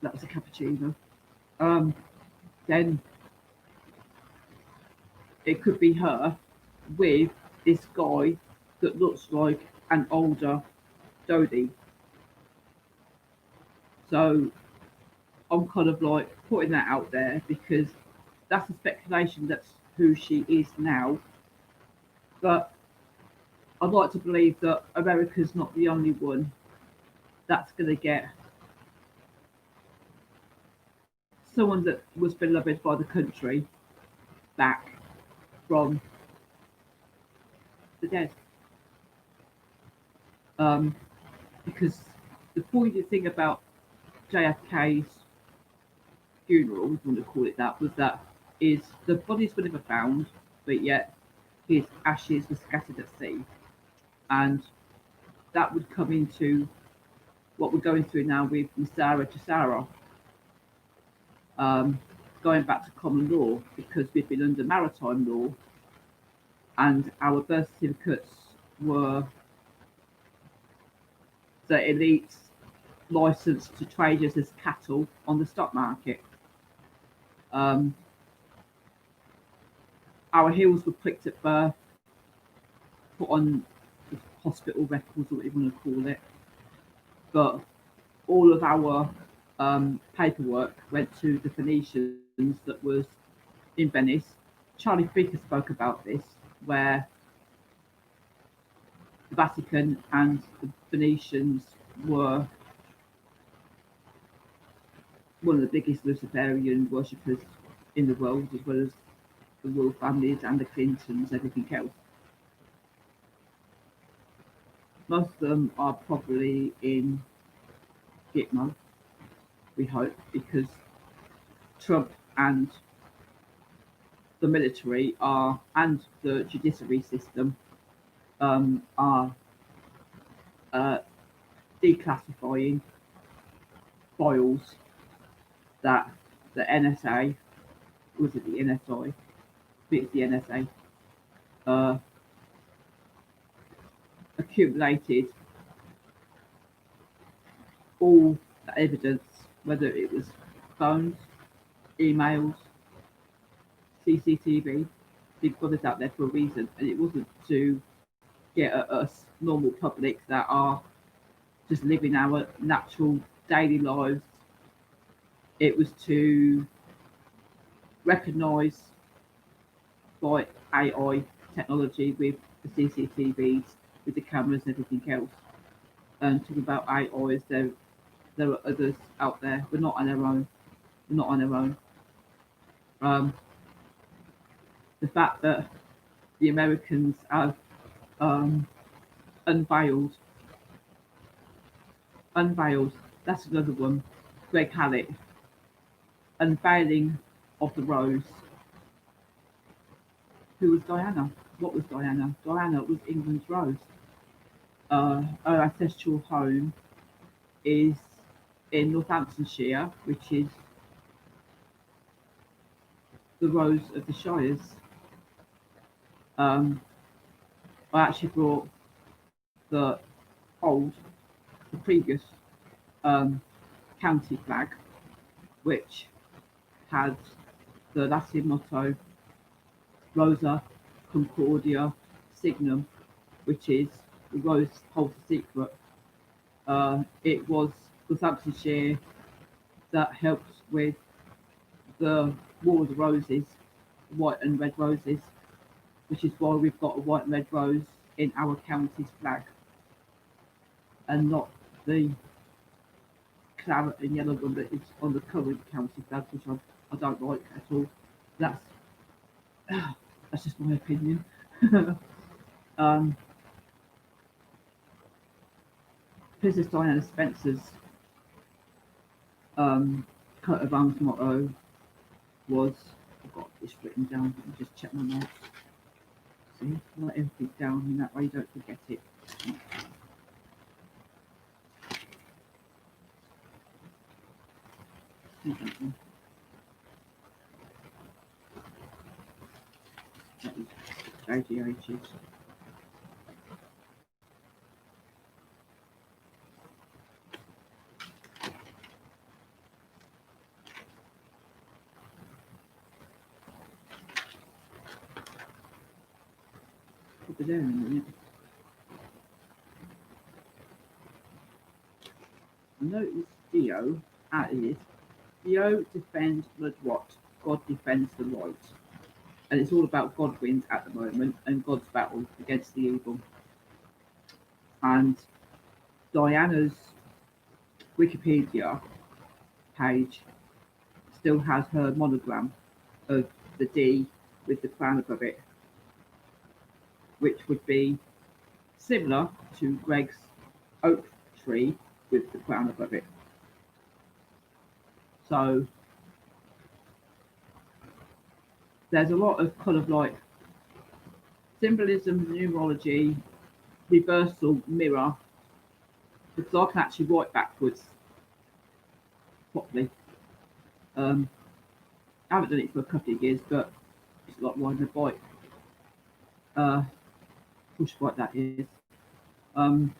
that was a cappuccino. Um, then it could be her with this guy that looks like an older Dodie. So I'm kind of like putting that out there because that's a speculation. That's who she is now. But I'd like to believe that America's not the only one that's going to get someone that was beloved by the country back from the dead. Um, because the poignant thing about JFK's funeral, if you want to call it that, was that is the bodies were never found, but yet his ashes were scattered at sea, and that would come into what we're going through now with from Sarah to Sarah, um, going back to common law because we've been under maritime law, and our birth certificates were the elites licensed to trade us as cattle on the stock market. Um, our heels were pricked at birth, put on the hospital records or what you want to call it, but all of our paperwork went to the Phoenicians that was in Venice. Charlie Freaker spoke about this, where the Vatican and the Phoenicians were one of the biggest Luciferian worshippers in the world, as well as the royal families and the Clintons, everything else. Most of them are probably in Gitmo, we hope, because Trump and the military are, and the judiciary system are declassifying files that the NSA, was it the NSI? I think it's the NSA, accumulated all the evidence, whether it was phones, emails, CCTV. Big Brother's out there for a reason, and it wasn't to get at us normal public that are just living our natural daily lives. It was to recognise by AI technology with the CCTVs, with the cameras and everything else. And talking about AIs, there are others out there. We're not on our own. We're not on our own. The fact that the Americans have unveiled, that's another one. Greg Hallett, unveiling of the rose. Who was Diana? What was Diana? Diana was England's rose. Her ancestral home is in Northamptonshire, which is the rose of the Shires. I actually brought the previous county flag, which had the Latin motto Rosa Concordia Signum, which is the rose holds the secret. It was Northamptonshire that helped with the War of the Roses, white and red roses, which is why we've got a white and red rose in our county's flag, and not the claret and yellow one that is on the current county flag, which I don't like at all. That's that's just my opinion. Princess Diana Spencer's coat of arms motto was, I've got this written down, let me just check my notes. See, write everything down in that way you don't forget it. see that one. That was JGH's. Put it there in a minute. I noticed Dio added, Dio defends blood what? God defends the right. And it's all about God wins at the moment and God's battle against the evil. And Diana's Wikipedia page still has her monogram of the D with the crown above it, which would be similar to Greg's oak tree with the crown above it. So there's a lot of kind of like symbolism, numerology, reversal, mirror, because I can actually write backwards properly. I haven't done it for a couple of years, but it's like riding a bike. Push bike that is. Although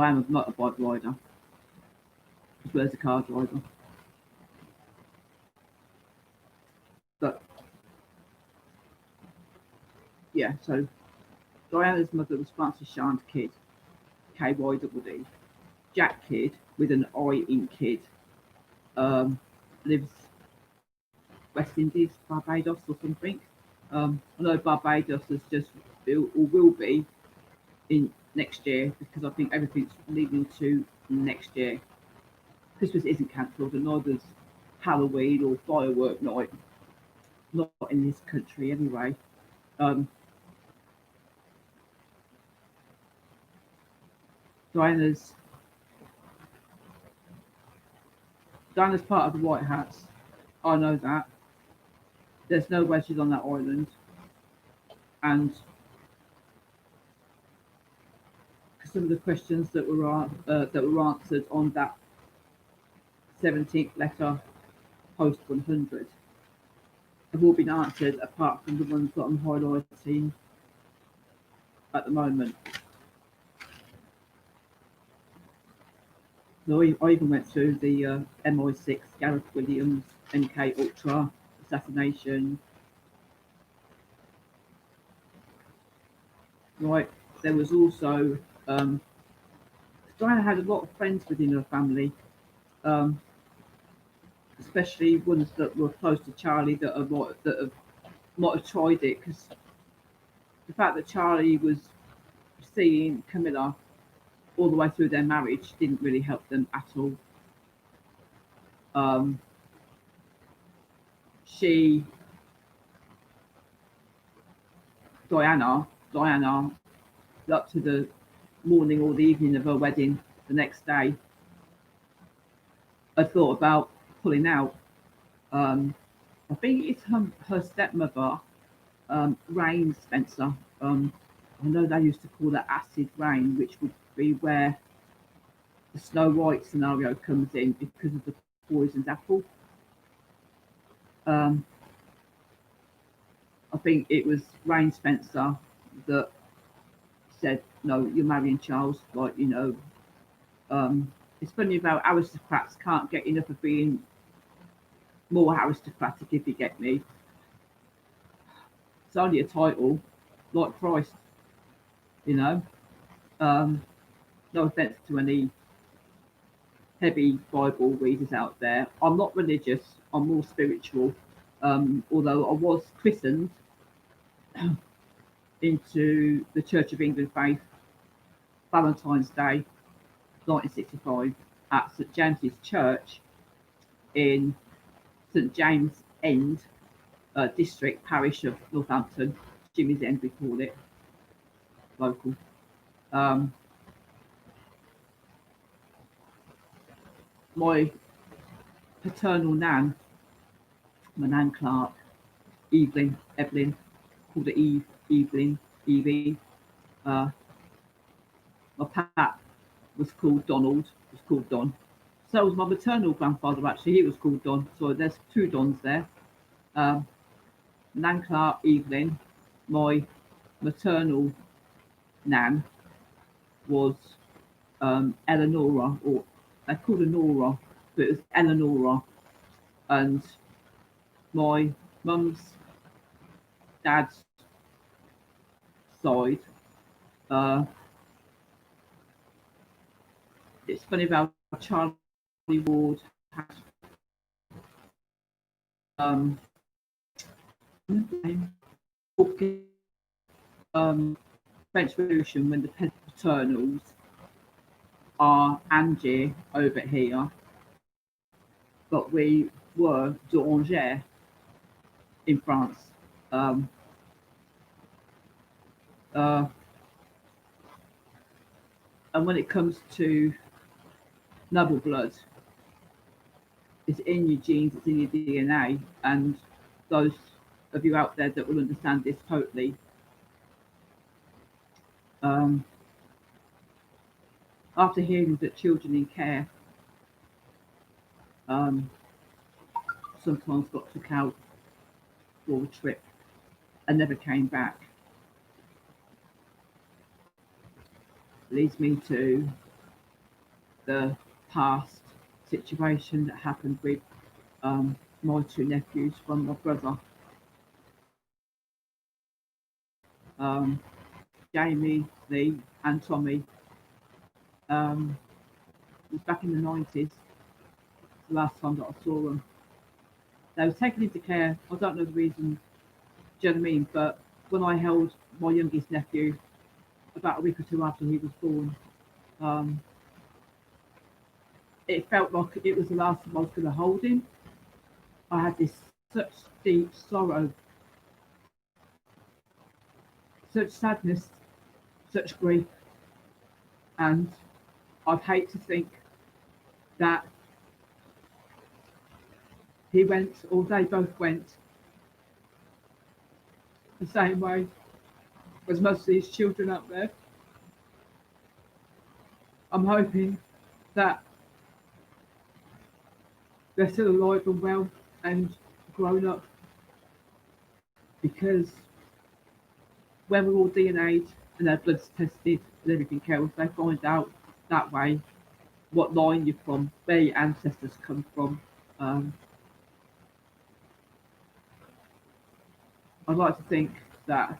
I am a motorbike rider, as well as a car driver. But yeah, so Diana's mother was Francis Shan's Kidd, KYDD. Jack Kidd with an I in Kidd. Lives West Indies, Barbados or something. I know Barbados has just or will be in next year because I think everything's leading to next year. Christmas isn't cancelled and neither's Halloween or firework night. Not in this country anyway. Diana's part of the White Hats. I know that. There's no way she's on that island. And some of the questions that were answered on that 17th letter post 100 have all been answered apart from the ones that I'm highlighting at the moment. So I even went through the MI6 Gareth Williams MK Ultra assassination. Right, there was also Diana had a lot of friends within her family, especially ones that were close to Charlie that might have tried it, because the fact that Charlie was seeing Camilla all the way through their marriage didn't really help them at all. Diana, up to the morning or the evening of her wedding the next day, I thought about pulling out. I think it's her stepmother, Rain Spencer. I know they used to call that acid rain, which would be where the Snow White scenario comes in because of the poisoned apple. I think it was Rain Spencer that said, no, you're marrying Charles. Like, you know, it's funny about aristocrats can't get enough of being more aristocratic, if you get me. It's only a title, like Christ, you know. No offense to any heavy Bible readers out there. I'm not religious, I'm more spiritual. Although I was christened into the Church of England faith Valentine's Day 1965 at St James's Church in St James End district parish of Northampton. Jimmy's End we call it, local. My paternal nan, my nan Clark, Evelyn, called it Evie. My pap was called Donald, was called Don. So was my maternal grandfather, actually. He was called Don. So there's two Dons there. Um, Nankla Evelyn, my maternal nan, was Eleonora, or they called her Nora, but it was Eleonora. And my mum's dad's side, uh, it's funny about Charlie Ward had um, um, French Revolution when the paternals are Angier over here, but we were d'Angers in France. Um, uh, and when it comes to noble blood, it's in your genes, it's in your DNA, and those of you out there that will understand this totally. Um, After hearing that children in care um, sometimes got took out for a trip and never came back, leads me to the past situation that happened with my two nephews from my brother. Um, Jamie, Lee, and Tommy um, was back in the 90s, the last time that I saw them. They were taken into care. I don't know the reason, do you know what I mean? But when I held my youngest nephew about a week or two after he was born, um, it felt like it was the last time I was going to hold him. I had this such deep sorrow, such sadness, such grief, and I'd hate to think that he went, or they both went, the same way as most of these children out there. I'm hoping that they're still alive and well and grown up, because when we're all DNA'd and their blood's tested and everything else, they find out that way what line you're from, where your ancestors come from. I'd like to think that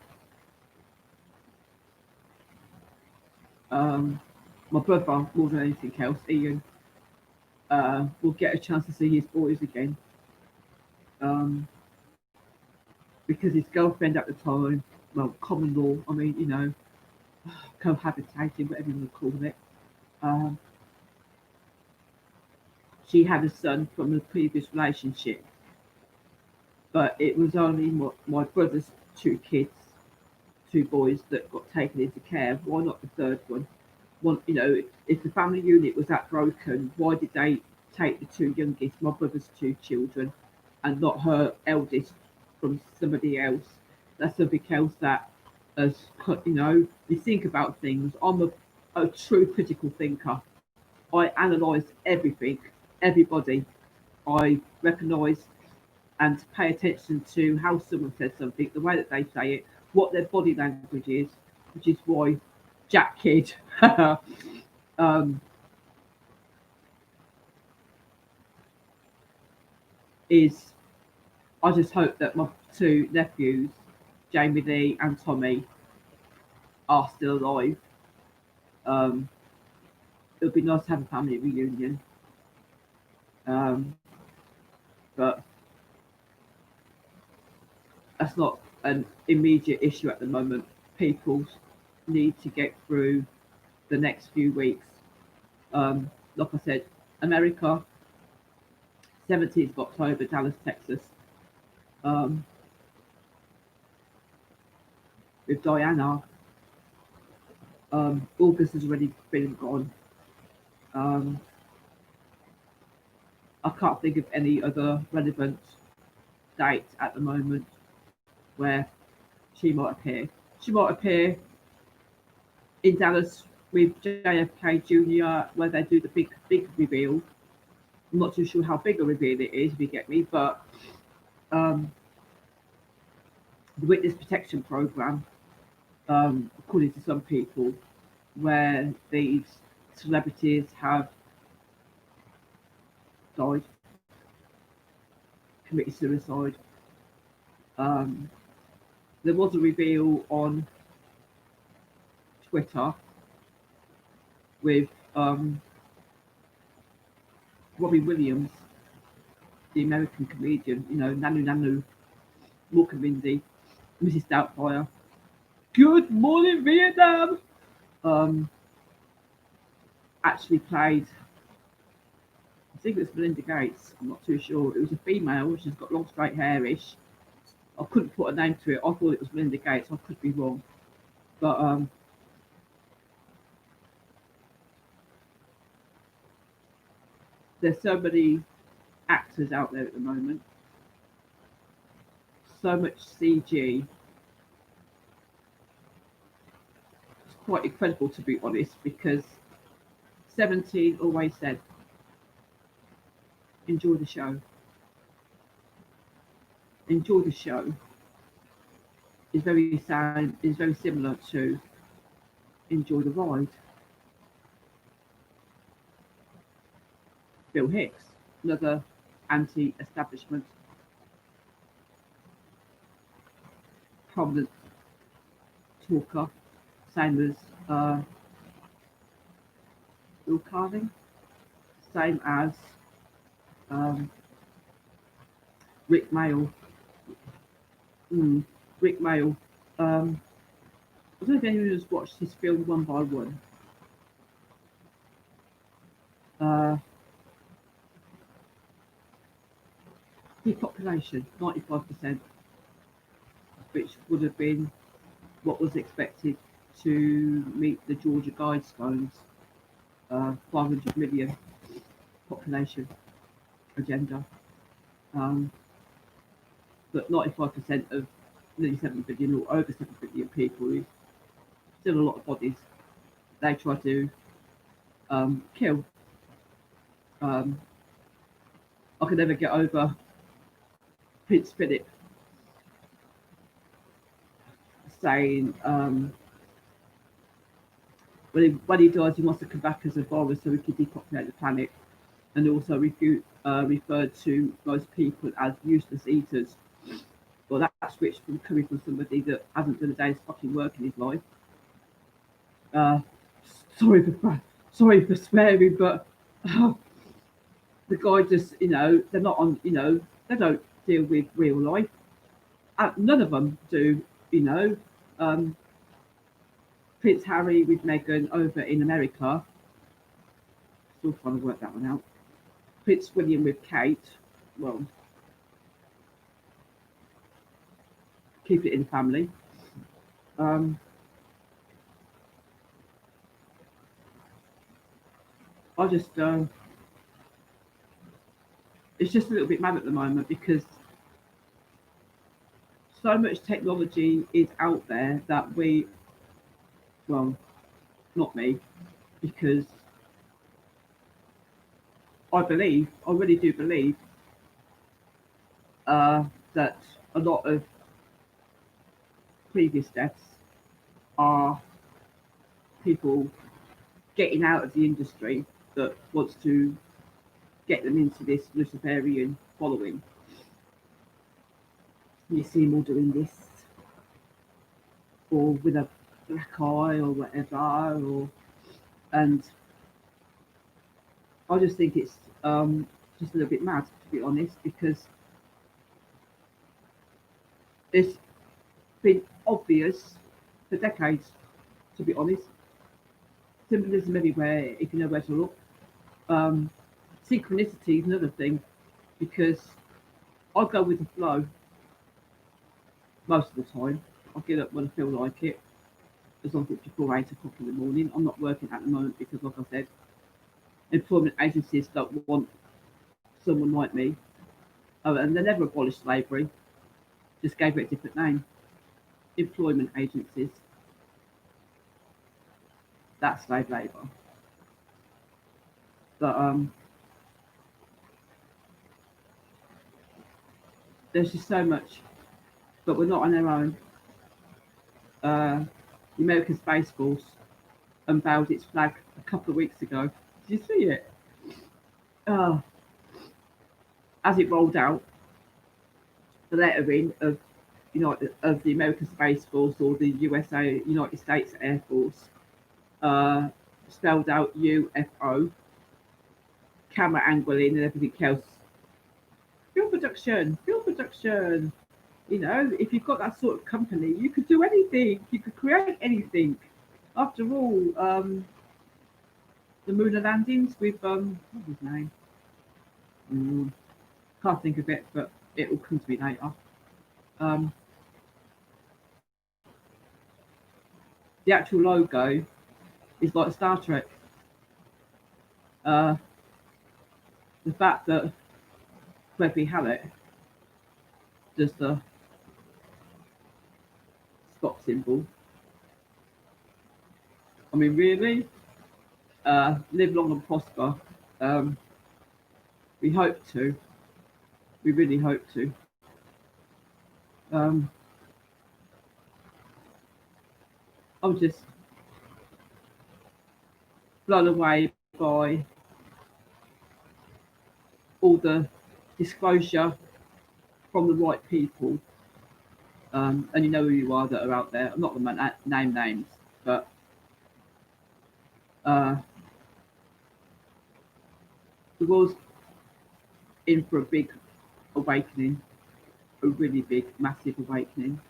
my brother, more than anything else, Ian, will get a chance to see his boys again. Um, because his girlfriend at the time, well, common law, I mean, cohabitating, whatever you want to call it, um, she had a son from a previous relationship, but it was only my brother's two kids, two boys that got taken into care. Why not the third one? If the family unit was that broken, why did they take the two youngest, my brother's two children, and not her eldest from somebody else? That's something else that, as you think about things. I'm a true critical thinker. I analyse everything, everybody. I recognise and pay attention to how someone says something, the way that they say it, what their body language is, which is why Jack Kidd um, is. I just hope that my two nephews, Jamie Lee and Tommy, are still alive. Um, it would be nice to have a family reunion, um, but that's not an immediate issue at the moment. People need to get through the next few weeks. Like I said, America, 17th of October, Dallas, Texas. Um, with Diana, August has already been gone. Um, I can't think of any other relevant date at the moment where she might appear. She might appear in Dallas with JFK Jr., where they do the big reveal. I'm not too sure how big a reveal it is, if you get me, but um, the witness protection program, according to some people, where these celebrities have died, committed suicide. Um, there was a reveal on Twitter with Robbie Williams, the American comedian, Nanu Nanu, Morgan Mindy, Mrs. Doubtfire. Good morning, Vietnam! Um, actually played, I think it was Melinda Gates, I'm not too sure. It was a female, she's got long straight hairish. I couldn't put a name to it. I thought it was Melinda Gates, I could be wrong. But there's so many actors out there at the moment, so much CG. It's quite incredible, to be honest, because 17 always said, enjoy the show. Enjoy the show is very similar to enjoy the ride. Bill Hicks, another anti-establishment, prominent talker, same as Will Carving, same as um, Rick Mail. Rick Mail. I don't know if anyone has watched his film One by One. Depopulation, 95%, which would have been what was expected to meet the Georgia Guidestones 500 million population agenda. But 95% of nearly 7 billion or over 7 billion people is still a lot of bodies they try to kill. I can never get over Prince Philip saying when he dies, he wants to come back as a virus so we can depopulate the planet, and also referred to most people as useless eaters. Well, that's rich from coming from somebody that hasn't done a day's fucking work in his life. Uh, sorry for swearing, but the guy just, they're not on, they don't deal with real life. None of them do, you know. Um, Prince Harry with Meghan over in America, still trying to work that one out. Prince William with Kate, well, keep it in the family. I just, it's just a little bit mad at the moment because so much technology is out there that well, not me, because I really do believe that a lot of previous deaths are people getting out of the industry that wants to get them into this Luciferian following. You see them all doing this, or with a black eye, or whatever, and I just think it's just a little bit mad, to be honest, because it's been obvious for decades, to be honest. Symbolism everywhere, if you know where to look. Synchronicity is another thing, because I go with the flow most of the time. I get up when I feel like it, as long as it's before 8 o'clock in the morning. I'm not working at the moment because, like I said, employment agencies don't want someone like me. And they never abolished slavery, just gave it a different name. Employment agencies. That's slave labour. But there's just so much, but we're not on our own. The American Space Force unveiled its flag a couple of weeks ago. Did you see it? Uh, as it rolled out, the lettering of of the American Space Force or the USA United States Air Force spelled out UFO, camera angling and everything else. Film production, film production. If you've got that sort of company, you could do anything. You could create anything. After all, the lunar landings with what's his name? Can't think of it, but it will come to me later. Um, the actual logo is like Star Trek. Uh, the fact that Webby Hallett does the Spock symbol. I mean, really, live long and prosper. We hope to. We really hope to. Um, I'm just blown away by all the disclosure from the right people. And you know who you are that are out there. I'm not going to name names, but uh, the world's in for a big awakening, a really big, massive awakening.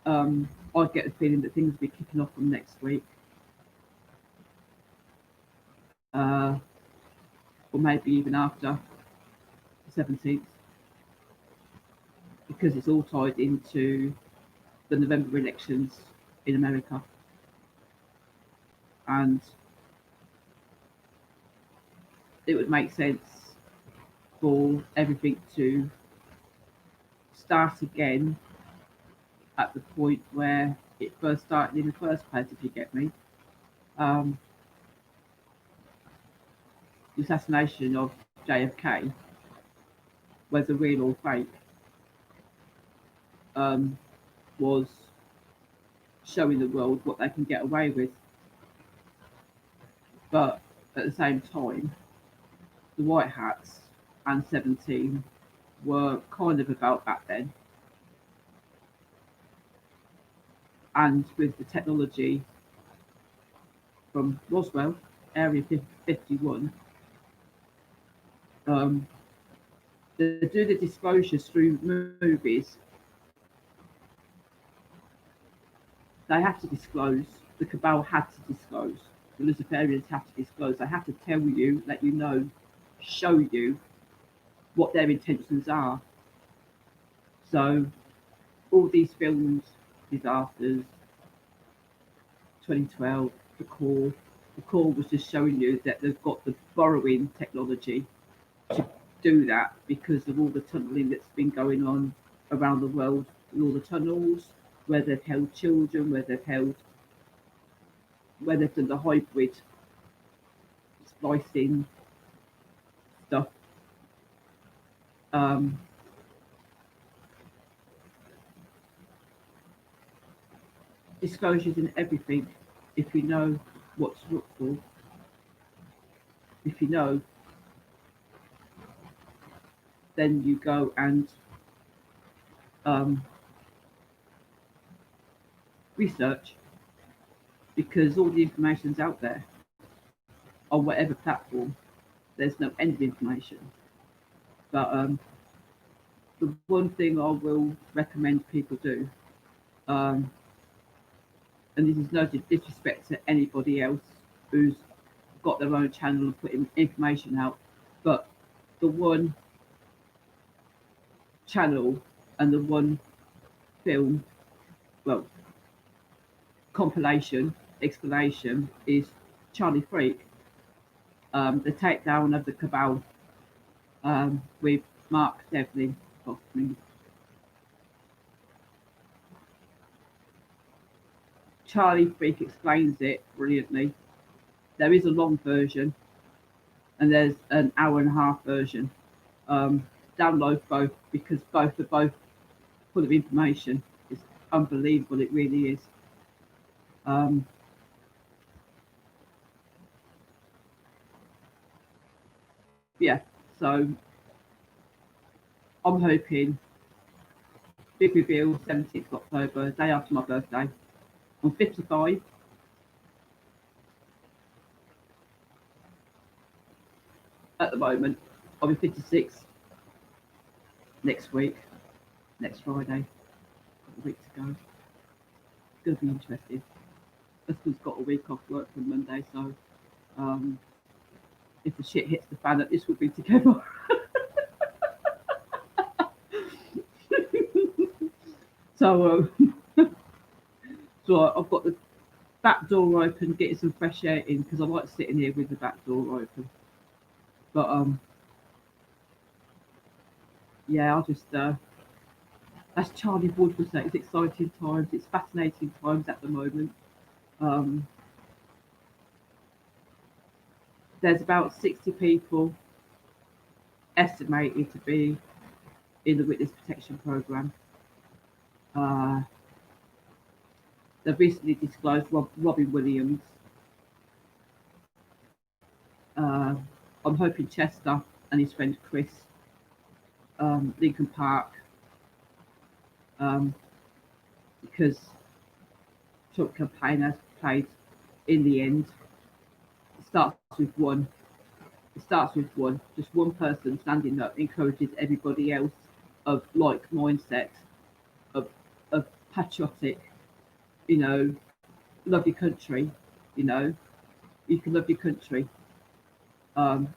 I get the feeling that things will be kicking off from next week. Or maybe even after the 17th, because it's all tied into the November elections in America. And it would make sense for everything to start again at the point where it first started in the first place, if you get me. The assassination of JFK, whether real or fake, was showing the world what they can get away with. But at the same time, the White Hats and 17 were kind of about back then. And with the technology from Roswell, Area 51, they do the disclosures through movies. They have to disclose, the cabal had to disclose, the Luciferians have to disclose, they have to tell you, let you know, show you what their intentions are. So all these films, disasters, 2012, the core was just showing you that they've got the borrowing technology to do that because of all the tunneling that's been going on around the world, in all the tunnels, where they've held children, where they've done the hybrid splicing stuff. Disclosures in everything, if you know what to look for, if you know, then you go and research, because all the information's out there on whatever platform. There's no end of information. But the one thing I will recommend people do, and this is no disrespect to anybody else who's got their own channel and putting information out, but the one channel and the one film, well, compilation, explanation is Charlie Freak, the takedown of the cabal, with Mark Devlin. Charlie Freak explains it brilliantly. There is a long version and there's an hour and a half version. download both because both are both full of information. It's unbelievable, it really is. Um, yeah, so I'm hoping big reveal 17th of October, day after my birthday. I'm 55. At the moment. I'll be 56 next week, next Friday. Got a week to go. It's going to be interesting. Husband's got a week off work from Monday, so if the shit hits the fan, at least we'll be together. So, so I've got the back door open, getting some fresh air in because I like sitting here with the back door open. But yeah, I'll just as Charlie Wood would say, it's exciting times, it's fascinating times at the moment. Um, there's about 60 people estimated to be in the witness protection program. They've recently disclosed Robin Williams. I'm hoping Chester and his friend Chris, Lincoln Park, because Trump campaign has played in the end. It starts with one. It starts with one. Just one person standing up encourages everybody else of like mindset, of patriotic, love your country. You know, you can love your country. Um,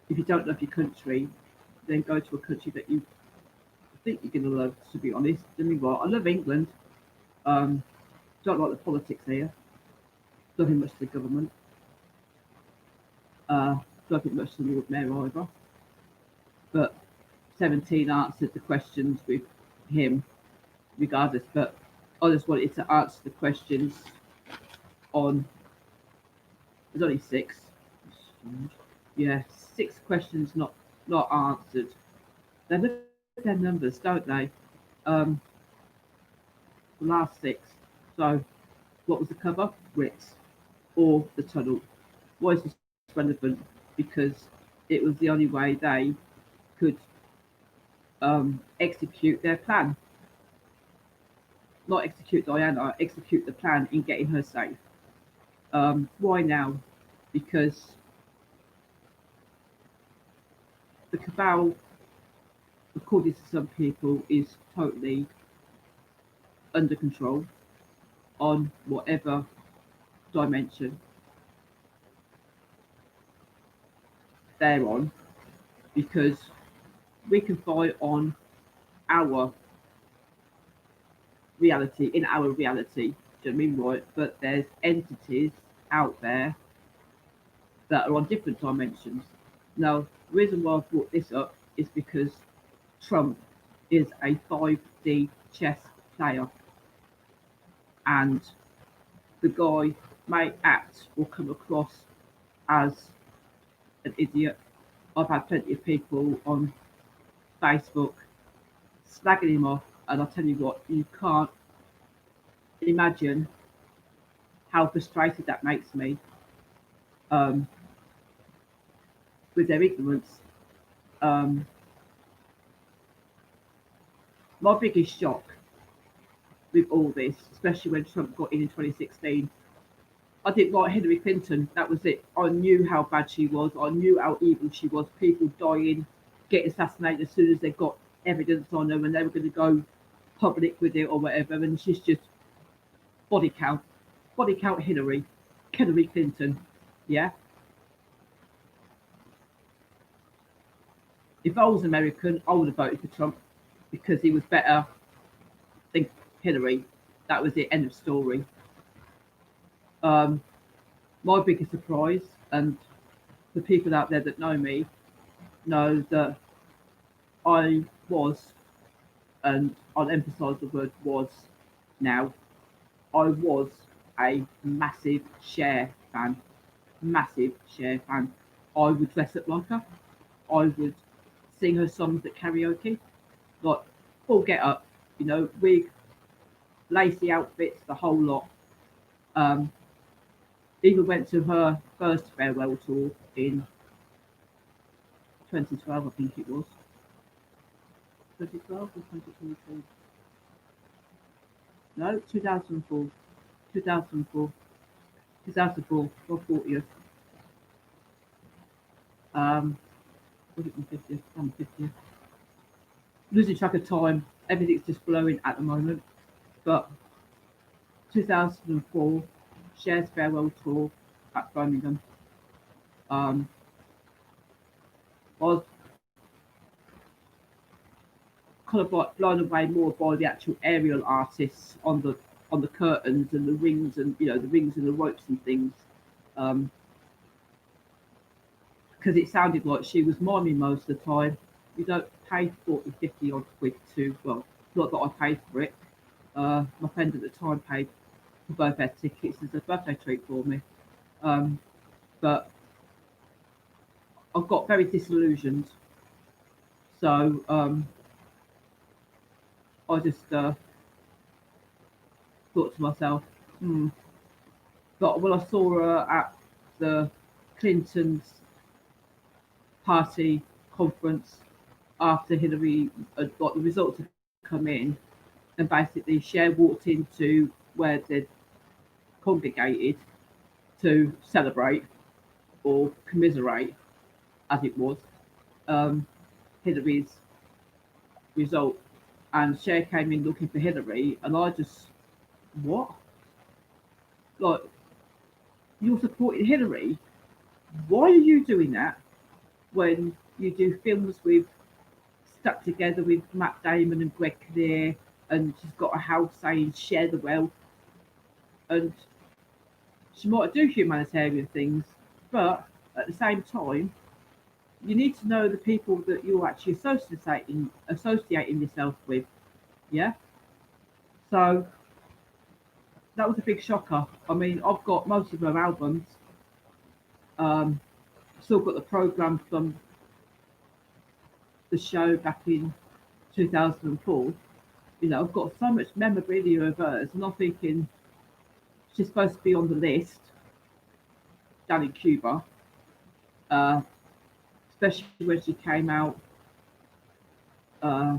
if you don't love your country, then go to a country that you think you're going to love. To be honest, I mean, what I love England. Um, don't like the politics here. Nothing much to the government. Nothing much to the Lord Mayor either. But 17 answered the questions with him, regardless. But I just wanted to answer the questions on. There's only 6. Yeah, 6 questions not answered. They look at their numbers, don't they? The last 6. So, what was the cover? Brits or the tunnel? Why is this relevant? Because it was the only way they could execute their plan. Not execute Diana, execute the plan in getting her safe. Why now? Because the cabal, according to some people, is totally under control on whatever dimension they're on, because we can fight on our reality, in our reality, do you know what I mean, right? But there's entities out there that are on different dimensions. Now, the reason why I've brought this up is because Trump is a 5D chess player, and the guy may act or come across as an idiot. I've had plenty of people on Facebook slagging him off, and I'll tell you what, you can't imagine how frustrated that makes me with their ignorance. My biggest shock with all this, especially when Trump got in 2016, I didn't like Hillary Clinton. That was it. I knew how bad she was. I knew how evil she was. People dying, getting assassinated as soon as they got evidence on them, and they were going to go public with it or whatever. And she's just body count Hillary Clinton. Yeah. If I was American, I would have voted for Trump because he was better than Hillary. That was it. End of story. My biggest surprise, and the people out there that know me know that I was, and I'll emphasise the word was now, I was a massive Cher fan. Massive Cher fan. I would dress up like her. I would sing her songs at karaoke, like full get up, wig, lacy outfits, the whole lot. Um, Even went to her first farewell tour in 2012, I think it was. 2012 or 2022? No, 2004. 2004. 2004, or 40th. Was it my 50th? I'm 50th. Losing track of time. Everything's just blowing at the moment. But 2004, Cher's farewell tour at Birmingham. Was kind of like blown away more by the actual aerial artists on the curtains and the rings and the rings and the ropes and things. Um, because it sounded like she was miming most of the time. You don't pay 40, 50 odd quid to, well, not that I paid for it. My friend at the time paid for both their tickets as a birthday treat for me. But I got very disillusioned. So I just thought to myself, hmm. But when I saw her at the Clintons party conference after Hillary got the results had come in, and basically Cher walked into where they'd congregated to celebrate or commiserate, as it was, Hillary's result. And Cher came in looking for Hillary, and I just, what? Like, you're supporting Hillary? Why are you doing that when you do films with stuck together with Matt Damon and Greg Kinnear, and she's got a house saying share the wealth, and she might do humanitarian things, but at the same time, you need to know the people that you're actually associating yourself with. Yeah. So that was a big shocker. I mean, I've got most of her albums. Still got the program from the show back in 2004. I've got so much memorabilia of hers, and I'm thinking she's supposed to be on the list down in Cuba, uh, especially when she came out. Uh,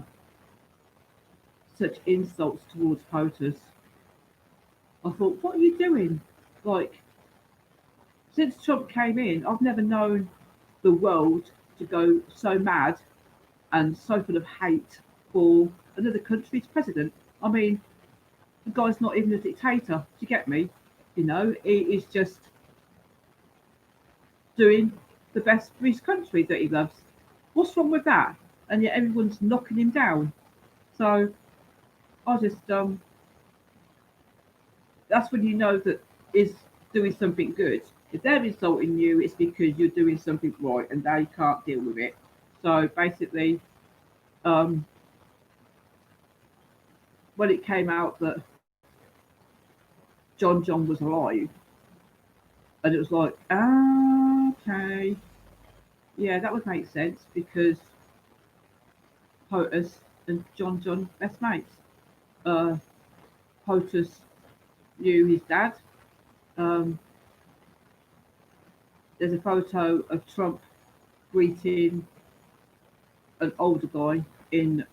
Such insults towards POTUS. I thought, what are you doing? Like, since Trump came in, I've never known the world to go so mad and so full of hate for another country's president. I mean, the guy's not even a dictator. Do you get me? He is just doing the best for his country that he loves. What's wrong with that? And yet everyone's knocking him down. So I just that's when you know that is doing something good. If they're insulting you, it's because you're doing something right and they can't deal with it. So basically, when it came out that John was alive, and it was like, okay, yeah, that would make sense because POTUS and John best mates. POTUS knew his dad. Um, there's a photo of Trump greeting an older guy in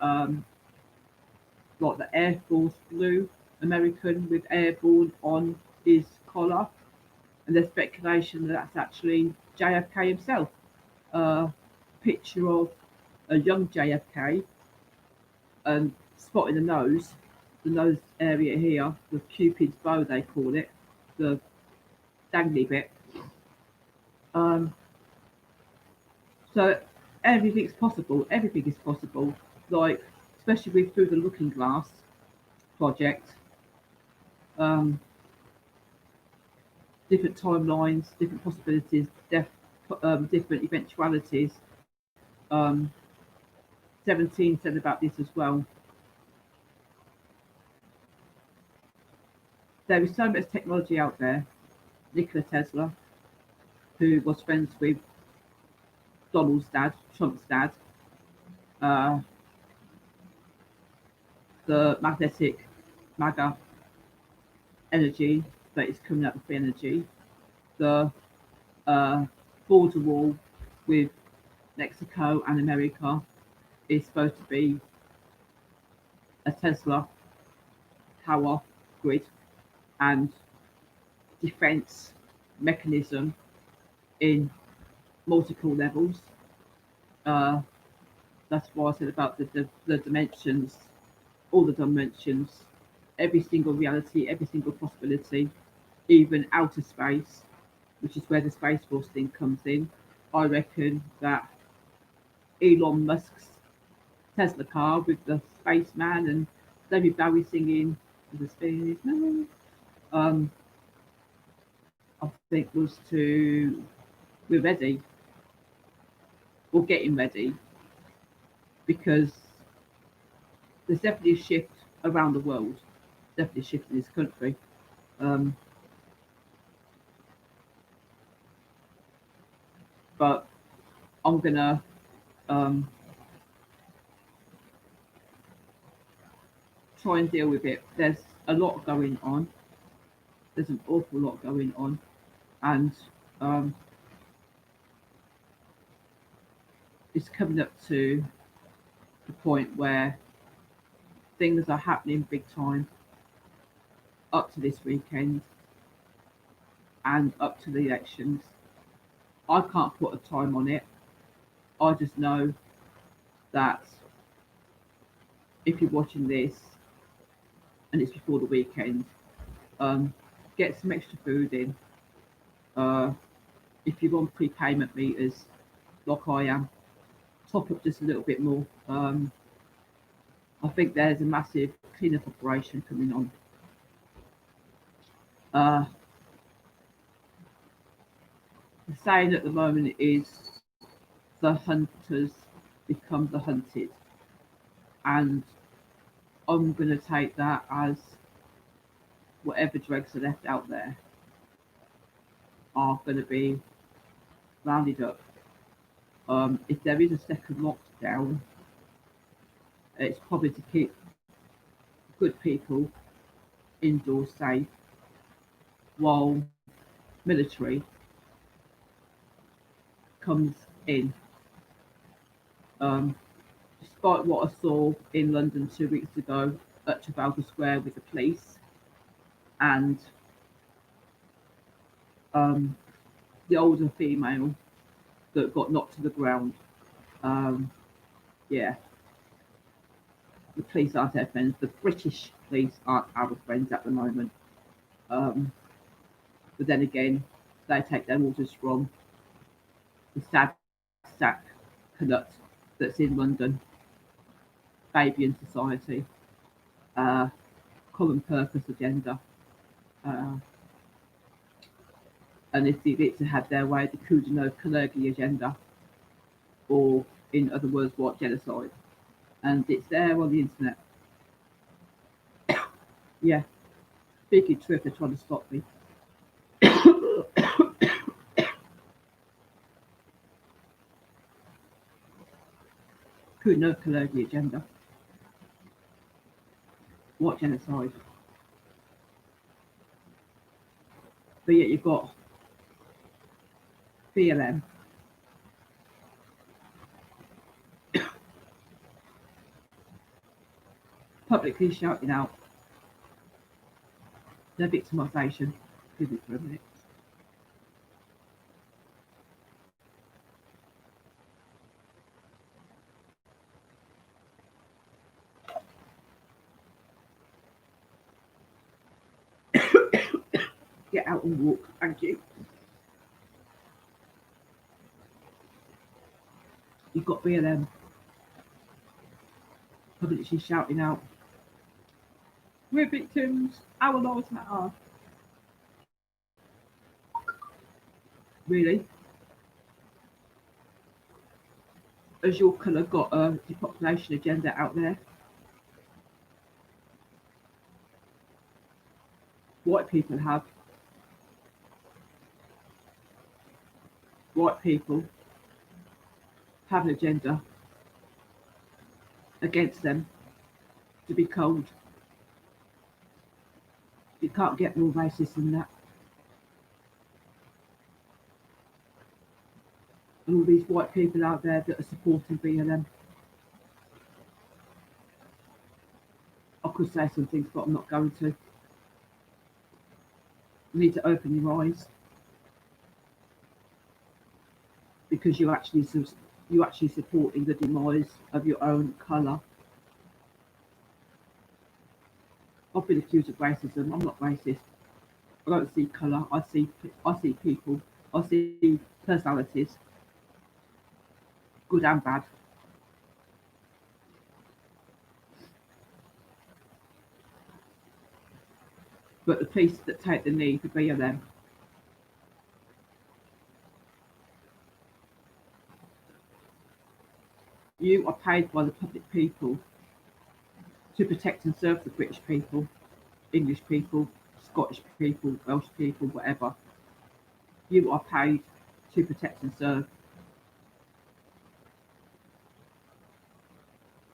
like the Air Force blue American with airborne on his collar, and there's speculation that that's actually JFK himself. Picture of a young JFK and spot in the nose area here, the Cupid's bow they call it, the dangly bit. So everything's possible. Everything is possible. Like especially with Through the Looking Glass project, different timelines, different possibilities, different eventualities. Um, 17 said about this as well. There is so much technology out there. Nikola Tesla, who was friends with Donald's dad, Trump's dad, uh, the magnetic MAGA energy that is coming out of the energy, the uh, border wall with Mexico and America is supposed to be a Tesla power grid and defense mechanism in multiple levels. Uh, that's why I said about the dimensions, all the dimensions, every single reality, every single possibility, even outer space, which is where the Space Force thing comes in. I reckon that Elon Musk's Tesla car with the spaceman and David Bowie singing the spaceman, um, I think was to we're ready, or getting ready, because there's definitely a shift around the world, definitely a shift in this country. Um, but I'm gonna um, try and deal with it. There's a lot going on. There's an awful lot going on, and um, it's coming up to the point where things are happening big time up to this weekend and up to the elections. I can't put a time on it. I just know that if you're watching this and it's before the weekend, um, get some extra food in. Uh, if you're on prepayment meters, like I am, top up just a little bit more. I think there's a massive cleanup operation coming on. Uh, the saying at the moment is the hunters become the hunted, and I'm going to take that as whatever drugs are left out there are going to be rounded up. If there is a second lockdown, it's probably to keep good people indoors safe while military comes in. Um, Despite what I saw in London 2 weeks ago at Trafalgar Square with the police and um, the older female that got knocked to the ground. Um, yeah, the police aren't our friends. The British police aren't our friends at the moment. Um, but then again, they take their orders from the sad sack canuck that's in London, Fabian Society, uh, Common Purpose Agenda. Uh, and if the elites had their way, the Kudino Kalergi agenda, or in other words, what genocide. And it's there on the internet. Yeah, speaking truth, they're trying to stop me. Kudino Kalergi agenda. What genocide? But yet you've got BLM publicly shouting out their victimisation. Give it for a minute. Get out and walk. Thank you. You've got BLM publicly shouting out, we're victims, our lives matter. Really? Has your colour got a depopulation agenda out there? White people have. White people have an agenda against them to be cold. You can't get more racist than that. And all these white people out there that are supporting BLM. I could say some things, but I'm not going to. You need to open your eyes, because you're actually supporting the demise of your own colour. I've been accused of racism. I'm not racist. I don't see colour. I see people. I see personalities, good and bad. But the police that take the knee for BLM, you are paid by the public people to protect and serve the British people, English people, Scottish people, Welsh people, whatever. You are paid to protect and serve.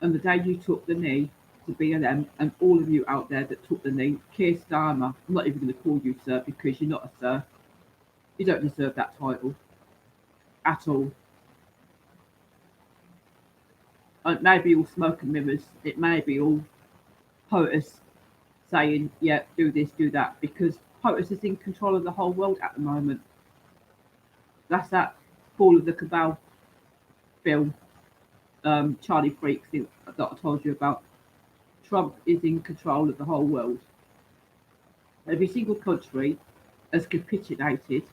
And the day you took the knee to BLM, and all of you out there that took the knee, Keir Starmer, I'm not even going to call you sir, because you're not a sir. You don't deserve that title at all. It may be all smoke and mirrors. It may be all POTUS saying, yeah, do this, do that, because POTUS is in control of the whole world at the moment. That's that Fall of the Cabal film, Charlie Freaks that I told you about. Trump is in control of the whole world. Every single country has capitulated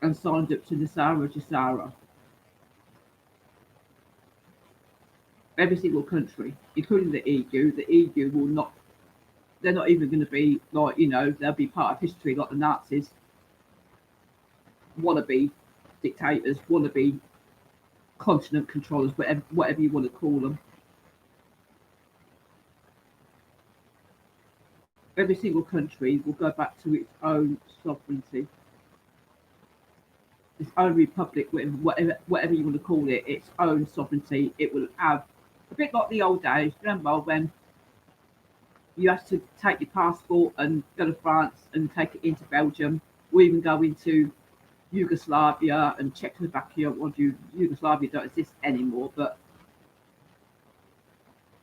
and signed up to Nasara Jasara. Every single country, including the EU. The EU will not, they're not even going to be like, they'll be part of history like the Nazis. Wannabe dictators, wannabe continent controllers, whatever you want to call them. Every single country will go back to its own sovereignty, its own republic, whatever you want to call it, its own sovereignty. It will have, a bit like the old days. Remember when you had to take your passport and go to France and take it into Belgium, or even go into Yugoslavia and Czechoslovakia. Yugoslavia don't exist anymore, but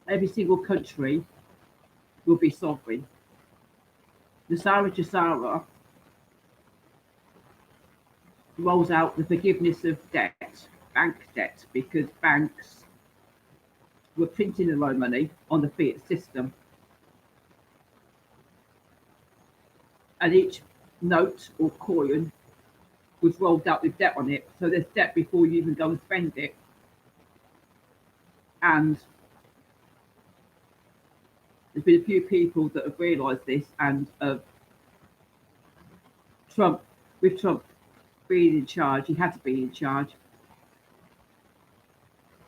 every single country will be sovereign. Nasara Jasara rolls out the forgiveness of debt, bank debt, because banks were printing their own money on the fiat system. And each note or coin was rolled out with debt on it. So there's debt before you even go and spend it. And there's been a few people that have realised this, and Trump being in charge, he had to be in charge.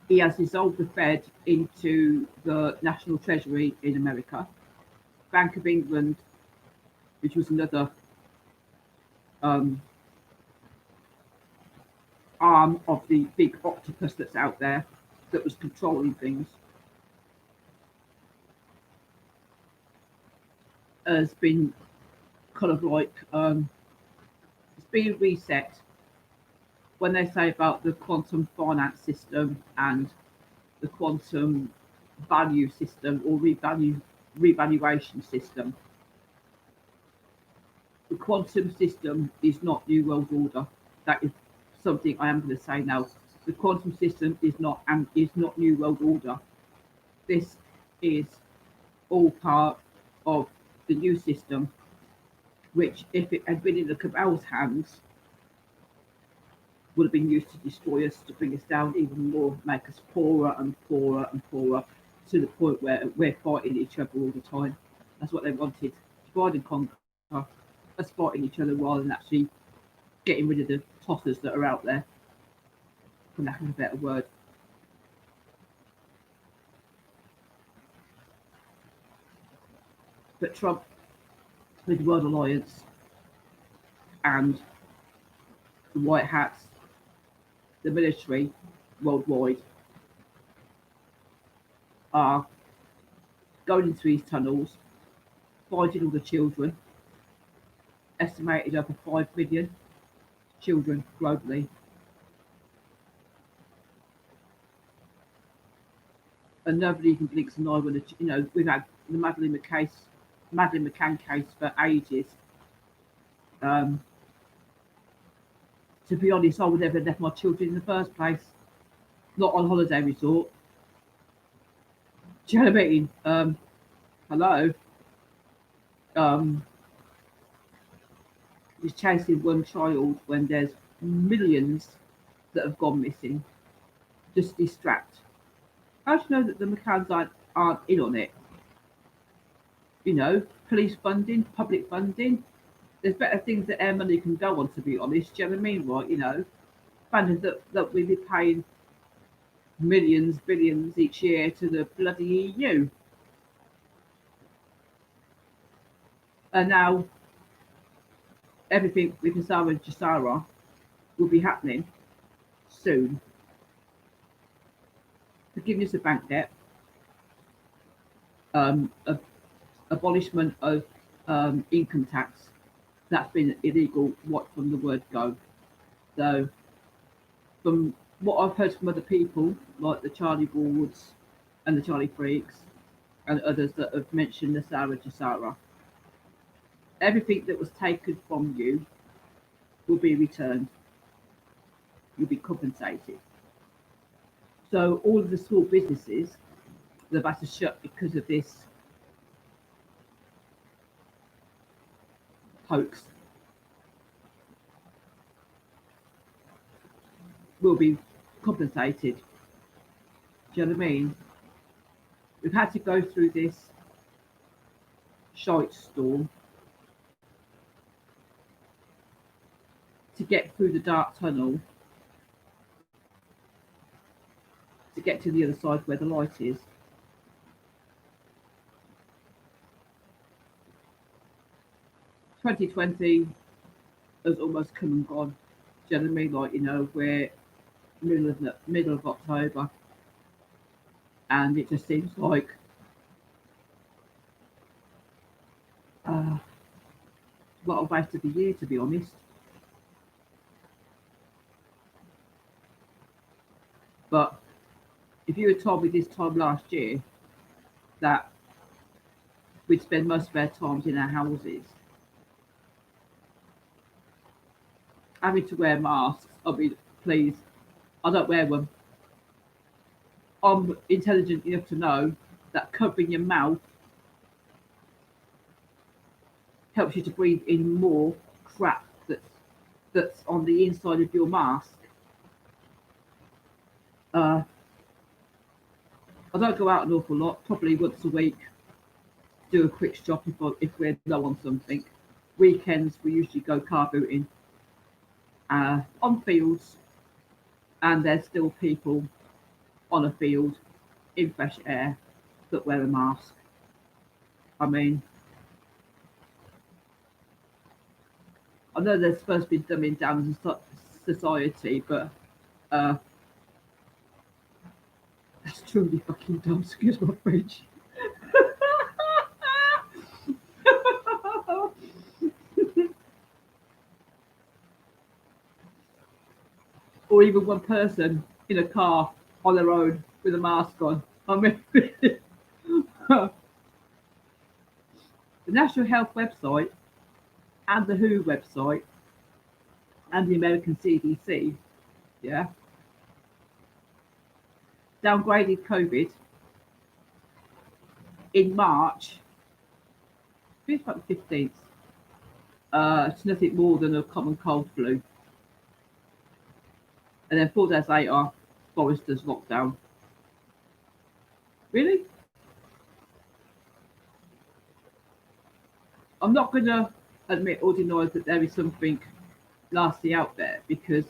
He has dissolved the Fed into the National Treasury in America. Bank of England, which was another arm of the big octopus that's out there that was controlling things, has been kind of like it's been reset. When they say about the quantum finance system and the quantum value system or revaluation system, the quantum system is not New World Order. That is something I am going to say now. The quantum system is not New World Order. This is all part of the new system, which, if it had been in the cabal's hands, would have been used to destroy us, to bring us down even more, make us poorer and poorer and poorer, to the point where we're fighting each other all the time. That's what they wanted. Divide and conquer. Us fighting each other rather than actually getting rid of the tossers that are out there, for lack of a better word. But Trump, with the World Alliance and the White Hats, the military, worldwide are going into these tunnels, finding all the children, estimated over 5 million children globally. And nobody even blinks an eye when, we've had the Madeleine McCann case for ages. Um, to be honest, I would never have left my children in the first place, not on holiday resort. Do you know what I mean? Hello. Um, is chasing one child when there's millions that have gone missing. Just distract. How do you know that the McCanns aren't in on it? Police funding, public funding. There's better things that our money can go on, to be honest. Do you know what I mean? Right, funding that we be paying millions, billions each year to the bloody EU. And now everything with Sarah Jasara will be happening soon. Forgiveness of bank debt, abolishment of income tax. That's been illegal from the word go. So, from what I've heard from other people, like the Charlie Wards and the Charlie Freaks and others that have mentioned the Sarah Jasara, everything that was taken from you will be returned. You'll be compensated. So all of the small businesses that have had to shut because of this hoax will be compensated. Do you know what I mean? We've had to go through this shite storm to get through the dark tunnel to get to the other side where the light is. "2020 has almost come and gone." Do you know what I mean? We're middle of October, and it just seems like what a waste of a year, to be honest. But if you had told me this time last year that we'd spend most of our times in our houses having to wear masks, I mean, please, I don't wear one. I'm intelligent enough to know that covering your mouth helps you to breathe in more crap that's on the inside of your mask. I don't go out an awful lot, probably once a week. Do a quick shop if we're low on something. Weekends we usually go car booting on fields, and there's still people on a field in fresh air that wear a mask. I mean, I know there's supposed to be dumbing down society, but that's truly fucking dumb. Excuse my French. Or even one person in a car on their own with a mask on. I mean, the National Health website and the WHO website and the American CDC, yeah, downgraded COVID in March, it's about the 15th. It's nothing more than a common cold flu. And then 4 days later, Forrester's lockdown. Really? I'm not going to admit or deny that there is something nasty out there, because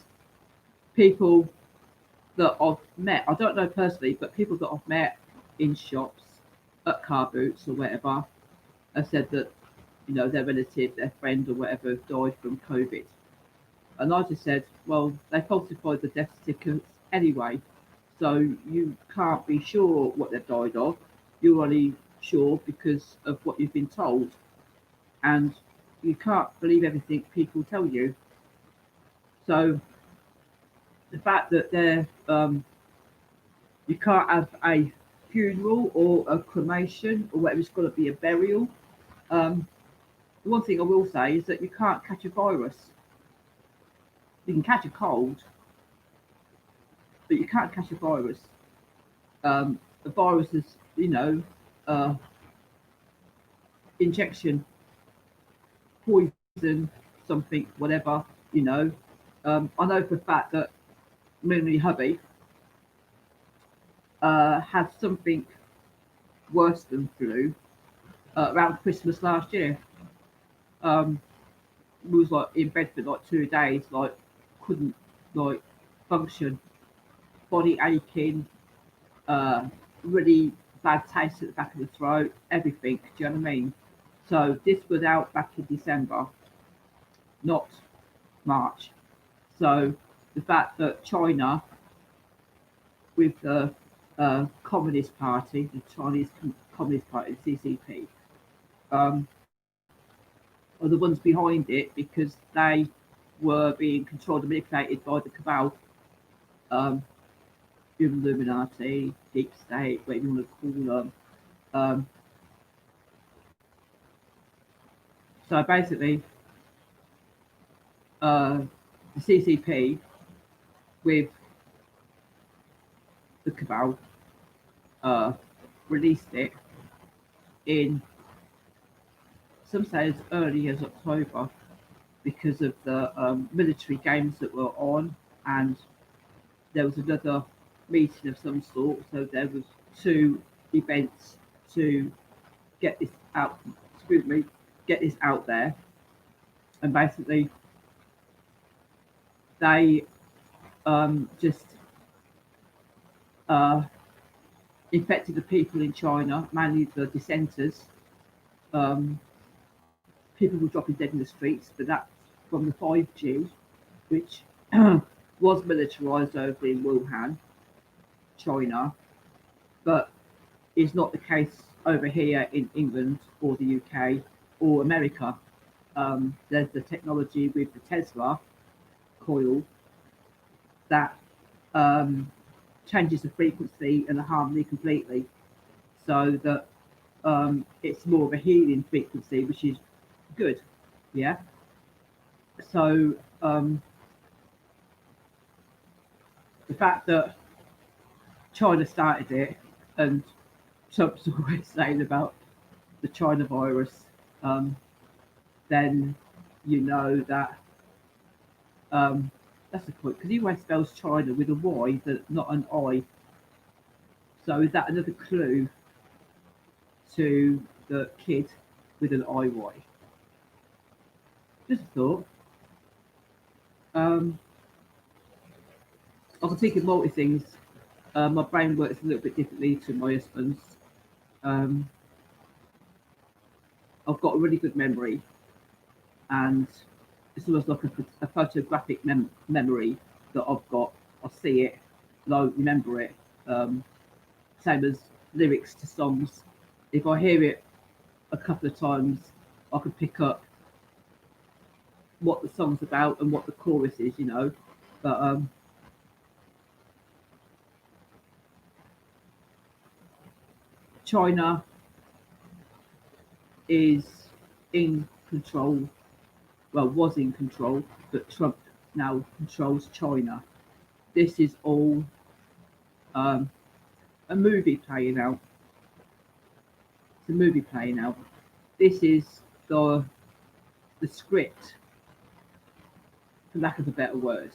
people that I've met, I don't know personally, but people that I've met in shops, at car boots or whatever, have said that, their relative, their friend or whatever died from COVID. And I just said, well, they falsified the death certificates anyway. So you can't be sure what they've died of. You're only sure because of what you've been told, and you can't believe everything people tell you. So the fact that you can't have a funeral or a cremation or whatever, it's got to be a burial. Um, the one thing I will say is that you can't catch a virus. You can catch a cold, but you can't catch a virus. A virus is, uh, injection, poison, something, whatever, you know. I know for a fact that my hubby had something worse than flu around Christmas last year. Um, we was like in bed for like 2 days, like couldn't like function, body aching, uh, really bad taste at the back of the throat, everything. Do you know what I mean? So this was out back in December, not March. So the fact that China, with the Communist Party, the Chinese Communist Party, the CCP, um, are the ones behind it because they were being controlled and manipulated by the cabal, um, Illuminati, Deep State, whatever you want to call them. Um, so basically, uh, the CCP with the cabal uh, released it in some say as early as October because of the military games that were on, and there was another meeting of some sort. So there was two events to get this out. Excuse me, get this out there, and basically they just uh, infected the people in China, mainly the dissenters. Um, People were dropping dead in the streets, but that's from the 5G, which was militarized over in Wuhan, China, but is not the case over here in England or the UK or America. There's the technology with the Tesla coil that changes the frequency and the harmony completely, so that it's more of a healing frequency, which is good. Yeah. So the fact that China started it, and Trump's always saying about the China virus, um, then you know that that's the point, because he always spells China with a Y, not an I. So is that another clue to the kid with an IY? Just a thought. I can think of multi things. My brain works a little bit differently to my husband's. Um, I've got a really good memory, and it's almost like a photographic memory that I've got. I see it, and I remember it. Same as lyrics to songs. If I hear it a couple of times, I can pick up what the song's about and what the chorus is, you know. But China is in control, well, was in control, but Trump now controls China. This is all um, a movie playing out. It's a movie playing out. This is the script, for lack of a better word,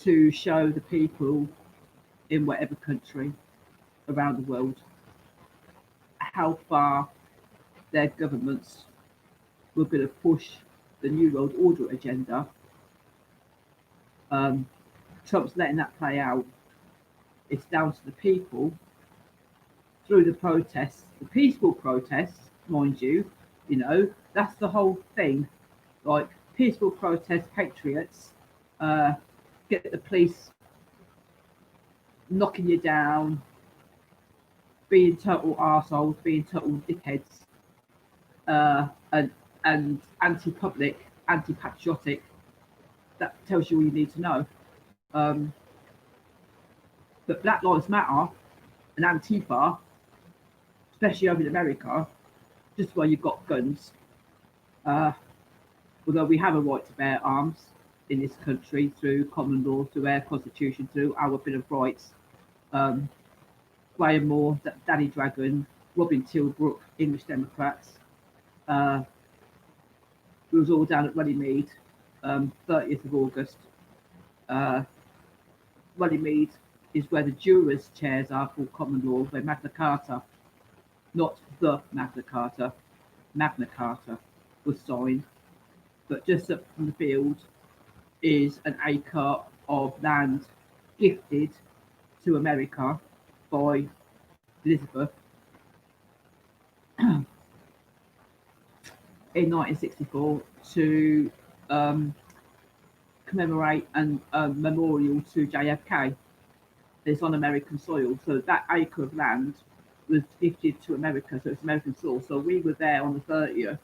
to show the people in whatever country around the world how far their governments were going to push the New World Order agenda. Trump's letting that play out. It's down to the people through the protests, the peaceful protests, mind you. You know, that's the whole thing. Like peaceful protest patriots, uh, get the police knocking you down, being total arseholes, being total dickheads, and anti-public, anti-patriotic. That tells you all you need to know. Um, but Black Lives Matter and Antifa, especially over in America, just where you've got guns. Uh, Although we have a right to bear arms in this country through common law, through our constitution, through our Bill of Rights. Um, Graham Moore, Danny Dragon, Robin Tilbrook, English Democrats. Uh, we was all down at Runnymede, 30th of August. Uh, Runnymede is where the jurors' chairs are for common law, where Magna Carta, not the Magna Carta, Magna Carta was signed. But just up from the field is an acre of land gifted to America by Elizabeth in 1964 to commemorate and memorial to JFK. It's on American soil, so that acre of land was gifted to America, so it's American soil. So we were there on the 30th,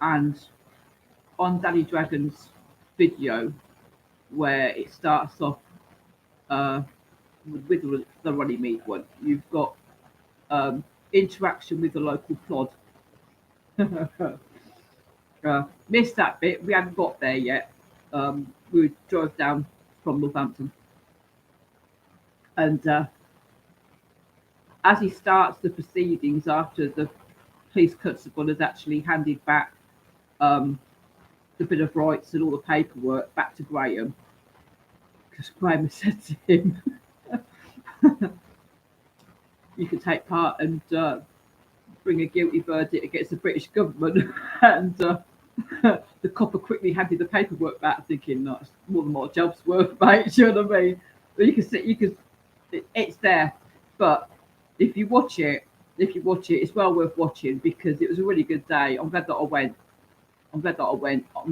and on Danny Dragon's video, where it starts off with the Runnymede one, you've got interaction with the local plod. Missed that bit. We hadn't got there yet. We drove down from Northampton, and as he starts the proceedings after the police constable has actually handed back the Bill of Rights and all the paperwork back to Graham, because Graham has said to him, you can take part and bring a guilty verdict against the British government. And the copper quickly handed the paperwork back, thinking, no, it's more than my job's worth, mate. Do you know what I mean? But you can see, it's there. But if you watch it, it's well worth watching, because it was a really good day. I'm glad that I went. I'm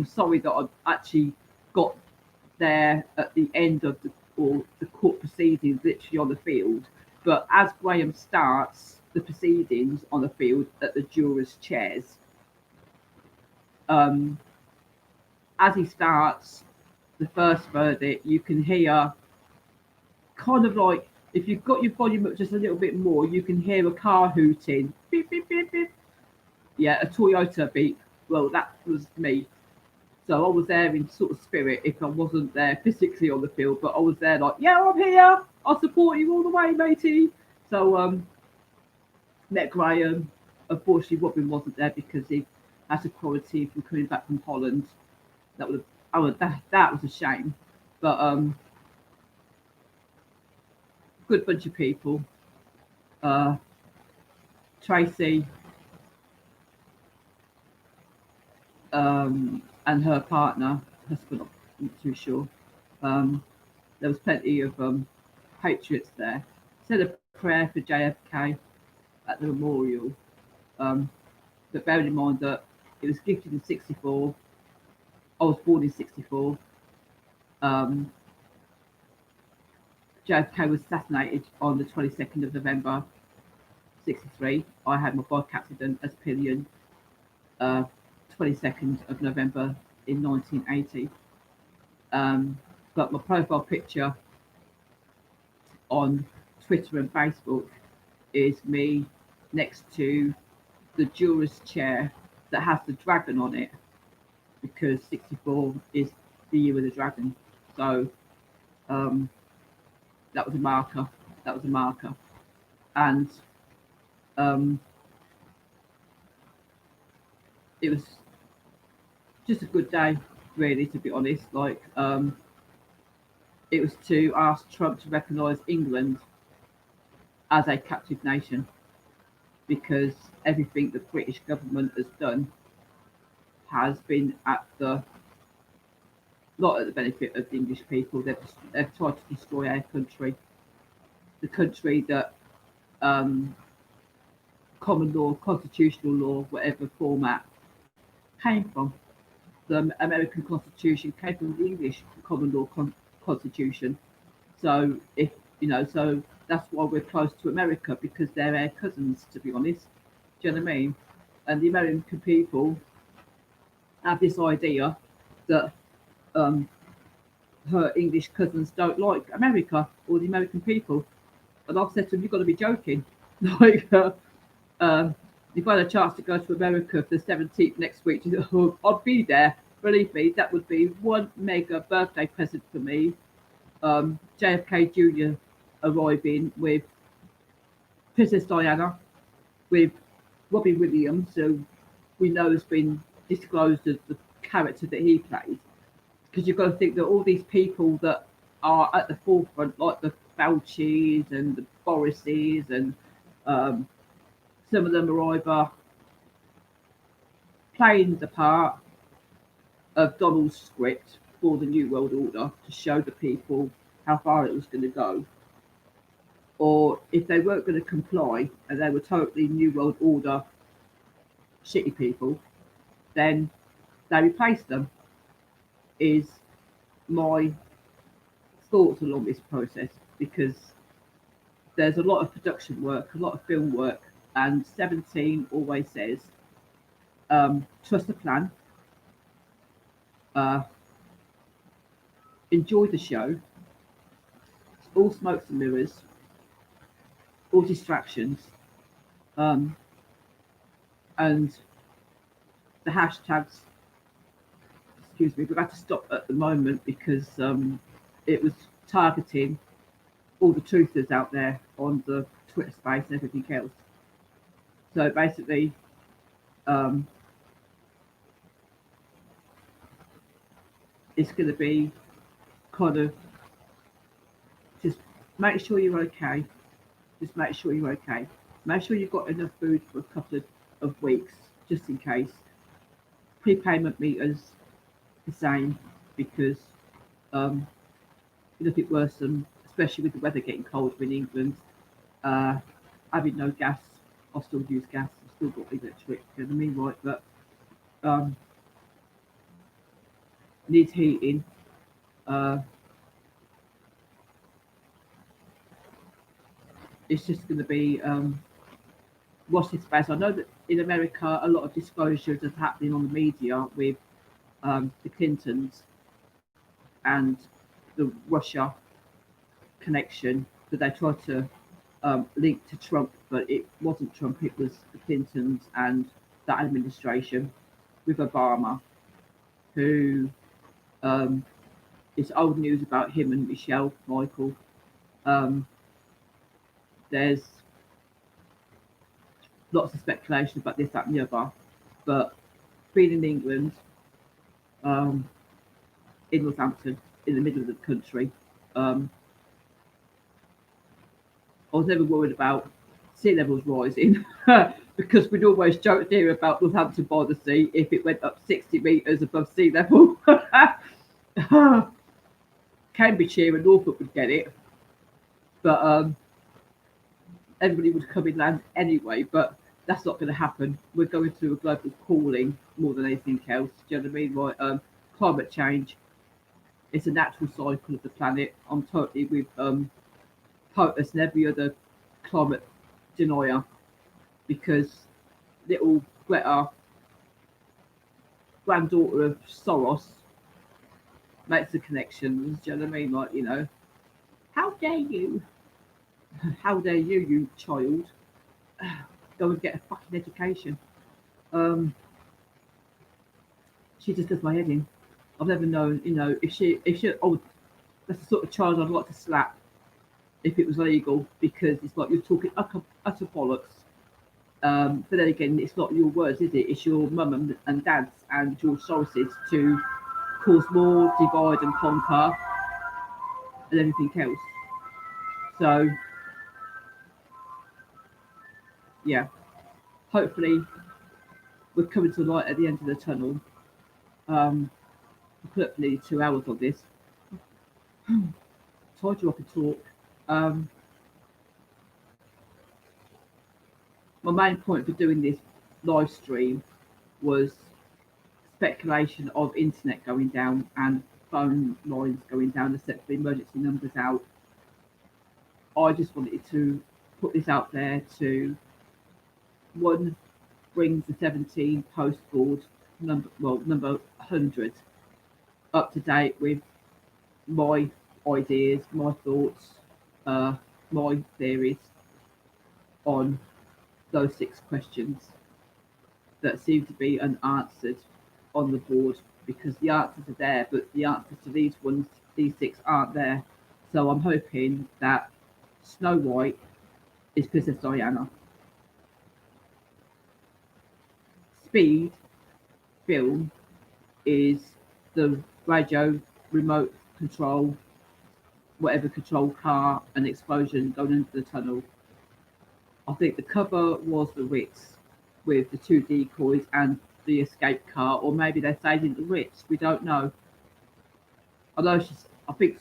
sorry that I actually got there at the end of the court proceedings, literally on the field. But as Graham starts the proceedings on the field at the jurors' chairs, as he starts the first verdict, you can hear kind of like, if you've got your volume up just a little bit more, you can hear a car hooting, beep, beep, beep, beep. Yeah, a Toyota beep. Well, that was me. So I was there in sort of spirit, if I wasn't there physically on the field, but I was there like, yeah, I'm here. I'll support you all the way, matey. So met Graham. Unfortunately, Robin wasn't there because he had to quarantine from coming back from Holland. That was a shame. But good bunch of people. Tracy and her partner, husband, I'm not too sure. There was plenty of patriots there. Said a prayer for JFK at the memorial. But bearing in mind that it was gifted in 64. I was born in 64. JFK was assassinated on the 22nd of November 63. I had my bike accident as pillion 22nd of November in 1980. But my profile picture on Twitter and Facebook is me next to the juror's chair that has the dragon on it, because 64 is the year of the dragon. So that was a marker. And it was just a good day, really, to be honest. Like, it was to ask Trump to recognise England as a captive nation, because everything the British government has done has been not at the benefit of the English people. They've tried to destroy our country, the country that common law, constitutional law, whatever format, came from. the American Constitution came from the English common law constitution. So if so that's why we're close to America, because they're our cousins, to be honest. Do you know what I mean? And the American people have this idea that um, her English cousins don't like America or the American people. And I've said to them, you've got to be joking. Like, if I had a chance to go to America for the 17th next week, I'd be there. Believe me, that would be one mega birthday present for me. JFK Jr. arriving with Princess Diana, with Robbie Williams, who we know has been disclosed as the character that he played. Because you've got to think that all these people that are at the forefront, like the Faucis and the Borises, and um, some of them are either playing the part of Donald's script for the New World Order to show the people how far it was going to go, or if they weren't going to comply and they were totally New World Order shitty people, then they replaced them, is my thoughts along this process, because there's a lot of production work, a lot of film work, and 17 always says, trust the plan, uh, enjoy the show, it's all smokes and mirrors, all distractions, and the hashtags, excuse me, we've had to stop at the moment because it was targeting all the truthers out there on the Twitter space and everything else. So basically, it's going to be kind of just make sure you're okay. Just make sure you're okay. Make sure you've got enough food for a couple of weeks, just in case. Prepayment meters, the same, because you look at worse, especially with the weather getting colder in England. Having no gas, I still use gas. I've still got electric. You know what I mean, right? But needs heating. It's just going to be watch this space. I know that in America, a lot of disclosures are happening on the media with the Clintons and the Russia connection that they tried to link to Trump, but it wasn't Trump, it was the Clintons and that administration with Obama, who it's old news about him and Michelle Michael. There's lots of speculation about this, that, and the other, but being in England, in Northampton, in the middle of the country, I was never worried about sea levels rising because we'd always joked here about Northampton by the Sea if it went up 60 metres above sea level. Cambridgeshire and Norfolk would get it, but everybody would come inland anyway. But that's not going to happen. We're going through a global cooling more than anything else. Do you know what I mean? Right? Climate change. It's a natural cycle of the planet. I'm totally with POTUS and every other climate denier, because little Greta, granddaughter of Soros, makes the connections. Do you know what I mean? Like, how dare you? How dare you, you child? Go and get a fucking education. She just does my head in. I've never known, if she, oh, that's the sort of child I'd like to slap if it was legal, because it's like you're talking utter bollocks. But then again, it's not your words, is it? It's your mum and dad's and George Soros's to cause more divide and conquer and everything else. So, yeah, hopefully we're coming to the light at the end of the tunnel. I put up nearly 2 hours on this. Told you I could talk. My main point for doing this live stream was speculation of internet going down and phone lines going down, except for emergency numbers out. I just wanted to put this out there to one brings the 17 post board number 100 up to date with my ideas, my thoughts, uh, my theories on those 6 questions that seem to be unanswered on the board, because the answers are there, but the answers to these 6 aren't there. So I'm hoping that Snow White is Princess Diana. Speed film is the radio remote control, whatever control car, an explosion going into the tunnel. I think the cover was the Ritz with the 2 decoys and the escape car, or maybe they're saving the Ritz. We don't know. I know she's. I think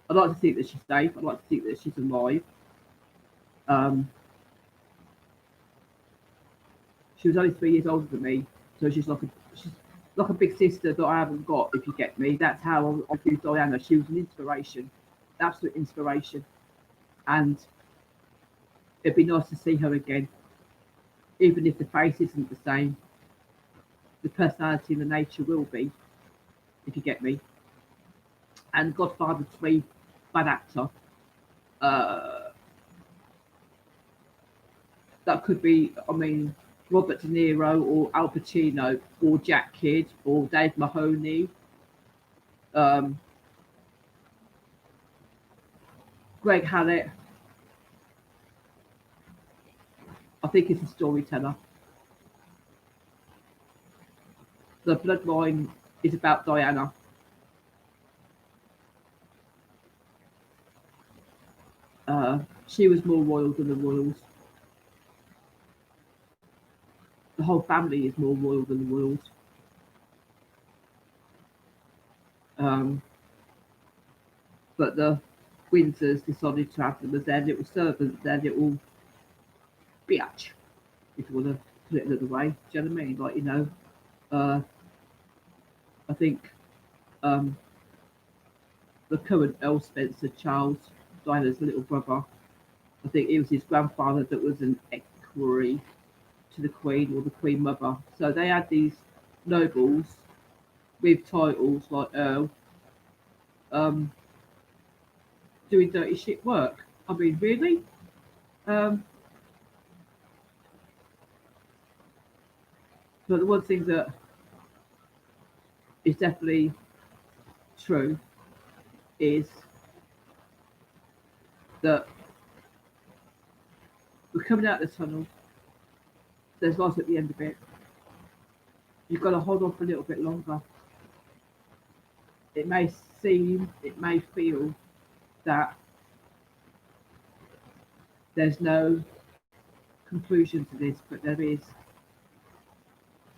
I'd like to think that she's safe. I'd like to think that she's alive. Um, she was only 3 years older than me, so she's like a big sister that I haven't got. If you get me, that's how I view Diana. She was an inspiration, absolute inspiration, and it'd be nice to see her again, even if the face isn't the same. The personality and the nature will be, if you get me. And Godfather 3, bad actor. Uh, that could be, I mean, Robert De Niro or Al Pacino or Jack Kidd or Dave Mahoney. Um, Greg Hallett. I think he's a storyteller. The bloodline is about Diana. She was more royal than the royals. The whole family is more royal than the royals. Um, but the Windsors decided to have them as their little servants, their little biatch, if you want to put it another way. Do you know what I mean? Like, uh, I think um, the current Earl Spencer, Charles, Diana's little brother, I think it was his grandfather that was an equerry to the Queen or the Queen Mother. So they had these nobles with titles like Earl um, doing dirty shit work. I mean, really? Um, but the one thing that is definitely true is that we're coming out of the tunnel. There's light at the end of it. You've got to hold on for a little bit longer. It may seem, it may feel that there's no conclusion to this, but there is.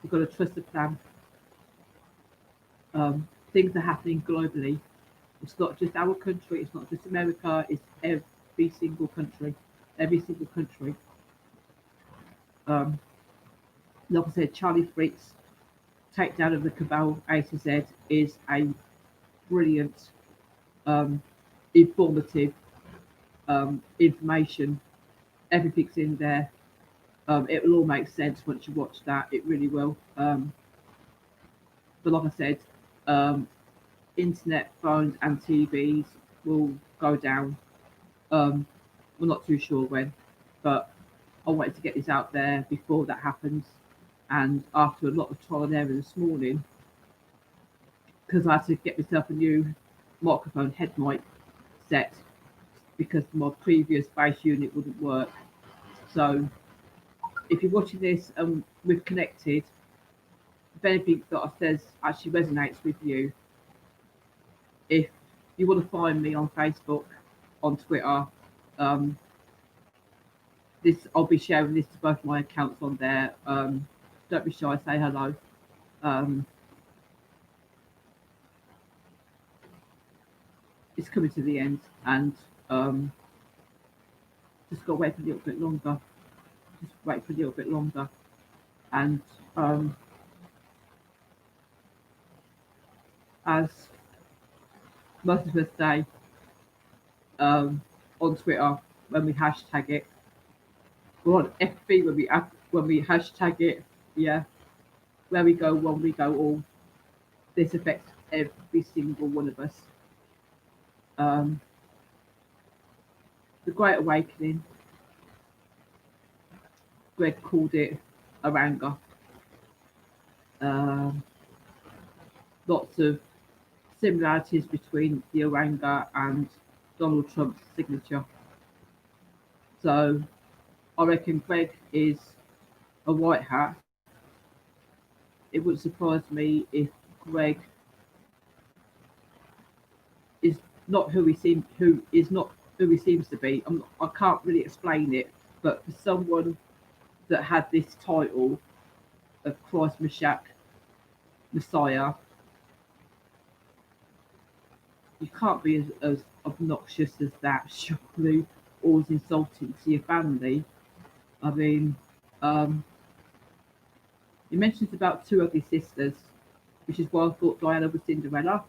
You've got to trust the plan. Things are happening globally. It's not just our country, it's not just America, it's every single country. Every single country. Um, like I said, Charlie Frick's takedown of the cabal A to Z is a brilliant, informative information. Everything's in there. It will all make sense once you watch that. It really will. But like I said, internet, phones, and TVs will go down. We're not too sure when, but I wanted to get this out there before that happens. And after a lot of trial and error this morning, because I had to get myself a new microphone head mic set because my previous bass unit wouldn't work. So if you're watching this and we've connected, if anything that I says actually resonates with you, if you want to find me on Facebook, on Twitter, this I'll be sharing this to both my accounts on there. Don't be shy, say hello. It's coming to the end, and just got to wait for a little bit longer. Just wait for a little bit longer, and as most of us say on Twitter when we hashtag it, or on FB when we hashtag it. Yeah, where we go, when we go, all this affects every single one of us. Um, the Great Awakening, Greg called it Oranga. Um, Lots of similarities between the Oranga and Donald Trump's signature. So I reckon Greg is a white hat. It wouldn't surprise me if Greg is not who is not who he seems to be. I can't really explain it, but for someone that had this title of Christ Messiah, you can't be as obnoxious as that, surely, or as insulting to your family. I mean, um, you mentioned about two ugly sisters, which is why I thought Diana was Cinderella,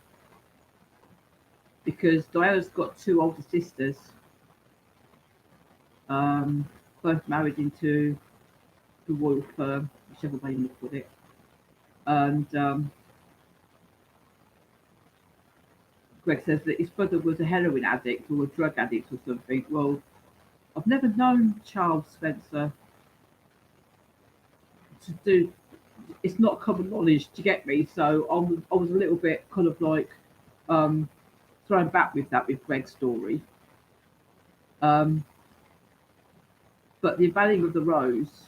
because Diana's got two older sisters, um, both married into the royal firm, whichever way you look at it. And Greg says that his brother was a heroin addict or a drug addict or something. Well, I've never known Charles Spencer to do. It's not common knowledge to get me, so I was a little bit kind of like um, thrown back with that with Greg's story. Um, but the Unveiling of the Rose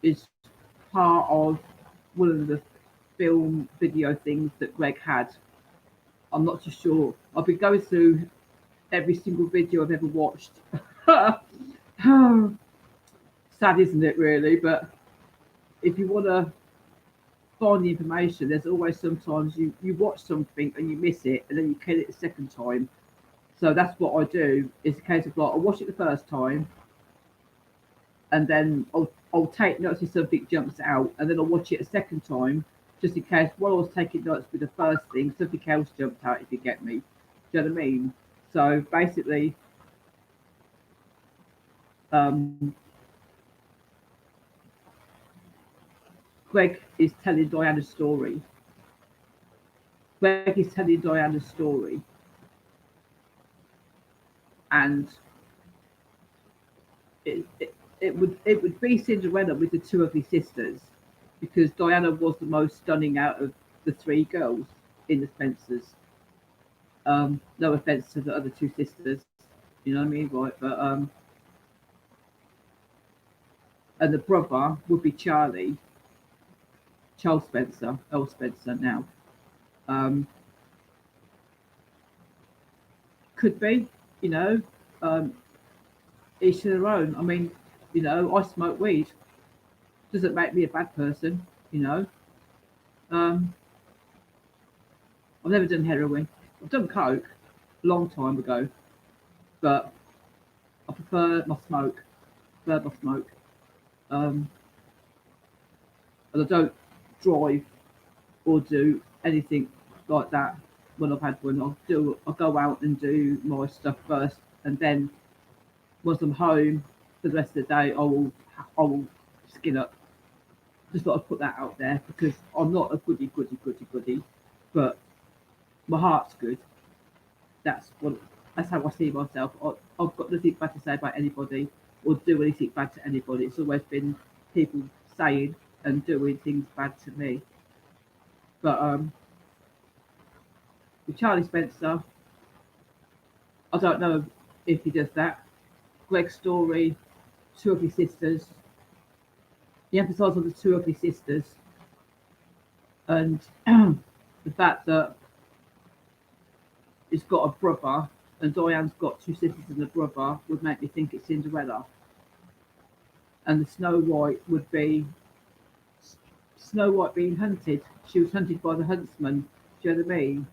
is part of one of the film video things that Greg had. I'm not too sure. I've been going through every single video I've ever watched. Sad, isn't it, really? But if you want to find the information, there's always sometimes you watch something and you miss it, and then you get it the second time. So that's what I do. It's a case of like I watch it the first time, and then I'll take notes if something jumps out, and then I'll watch it a second time, just in case while I was taking notes with the first thing, something else jumped out. If you get me, do you know what I mean? So basically, um, Greg is telling Diana's story. Greg is telling Diana's story, and it would be Cinderella with the two ugly sisters, because Diana was the most stunning out of the three girls in the Spencers. No offense to the other two sisters, you know what I mean, right? But and the brother would be Charles Spencer, Earl Spencer now. Um, could be, you know, um, each to their own. I mean, I smoke weed. Doesn't make me a bad person, you know. Um, I've never done heroin. I've done coke a long time ago, but I prefer my smoke. Prefer my smoke. Um, and I don't drive or do anything like that when I've had one. I'll go out and do my stuff first, and then once I'm home for the rest of the day, I will skin up. Just thought I'd put that out there because I'm not a goody, but my heart's good. That's what. That's how I see myself. I've got nothing bad to say about anybody or do anything bad to anybody. It's always been people saying and doing things bad to me. But with Charlie Spencer, I don't know if he does that. Greg's story, two ugly sisters. He emphasised on the two ugly sisters and the fact that he's got a brother and Diane's got two sisters and a brother would make me think it's Cinderella. And the Snow White would be Snow White being hunted. She was hunted by the huntsman. Do you know what I mean?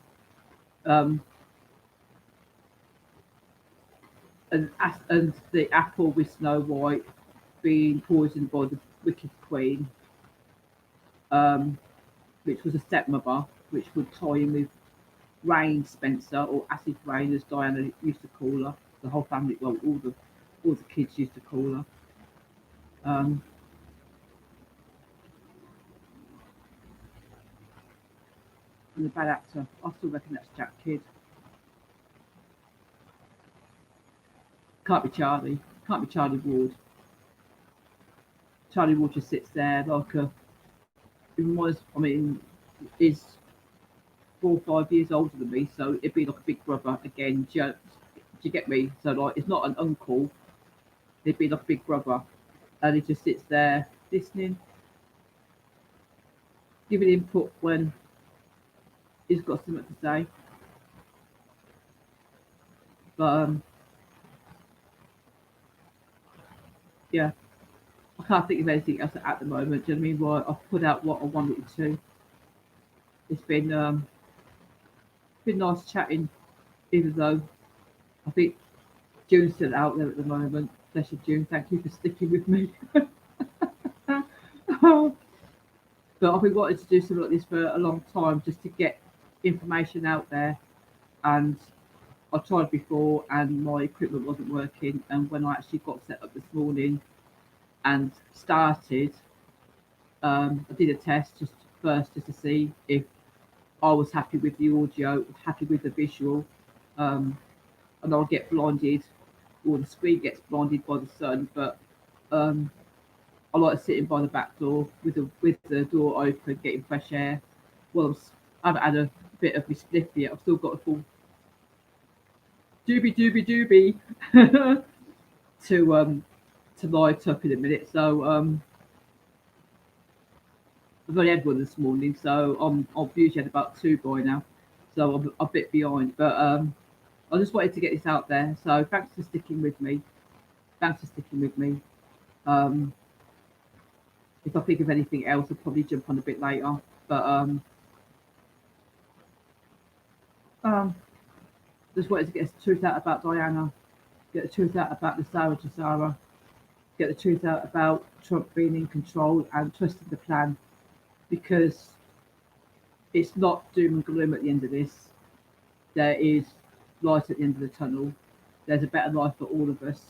Um, and the apple with Snow White being poisoned by the Wicked Queen, which was a stepmother, which would tie in with Rain Spencer, or Acid Rain, as Diana used to call her. The whole family, well, all the kids used to call her. Um, and the bad actor, I still reckon that's Jack Kidd. Can't be Charlie. Can't be Charlie Ward. Charlie Ward just sits there like a. Even was, I mean, is 4 or 5 years older than me, so it'd be like a big brother again. Do you get me? So like, it's not an uncle. It'd be like a big brother, and he just sits there listening, giving input when he's got something to say. But yeah, I can't think of anything else at the moment. Do you know what I mean? Right, I've put out what I wanted to. It's been nice chatting, even though I think June's still out there at the moment. Bless you, June. Thank you for sticking with me. But I've been wanting to do something like this for a long time, just to get information out there. And I tried before, and my equipment wasn't working. And when I actually got set up this morning and started, I did a test just first, just to see if I was happy with the audio, happy with the visual, um, and I'll get blinded, or the screen gets blinded by the sun. But um, I like sitting by the back door with the door open, getting fresh air. Well, I haven't had a bit of my spliff yet. I've still got a full doobie doobie doobie to light up in a minute. So I've only had one this morning, so I've usually had about two by now. So I'm a bit behind, but I just wanted to get this out there. So thanks for sticking with me. Thanks for sticking with me. Um, if I think of anything else, I'll probably jump on a bit later. But um, just wanted to get the truth out about Diana, get the truth out about the Sarah to Sarah, get the truth out about Trump being in control and trusting the plan, because it's not doom and gloom at the end of this. There is light at the end of the tunnel. There's a better life for all of us.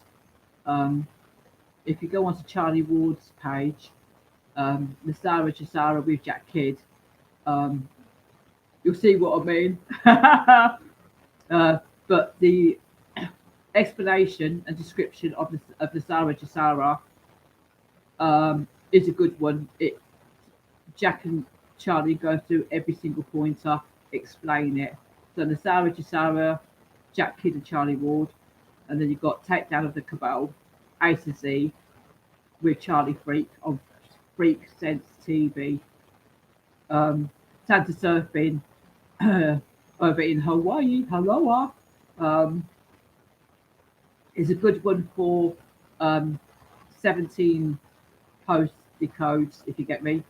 Um, if you go onto Charlie Ward's page, the Sarah to Sarah with Jack Kidd, um, you'll see what I mean. But the explanation and description of the Sarah to Sarah is a good one. Jack and Charlie go through every single pointer, explain it. So the Sarah to Sarah, Jack Kidd and Charlie Ward, and then you've got Takedown of the Cabal, A to Z, with Charlie Freak on Freak Sense TV. Santa Surfing over in Hawaii, Aloha, um, is a good one for 17 post decodes, if you get me.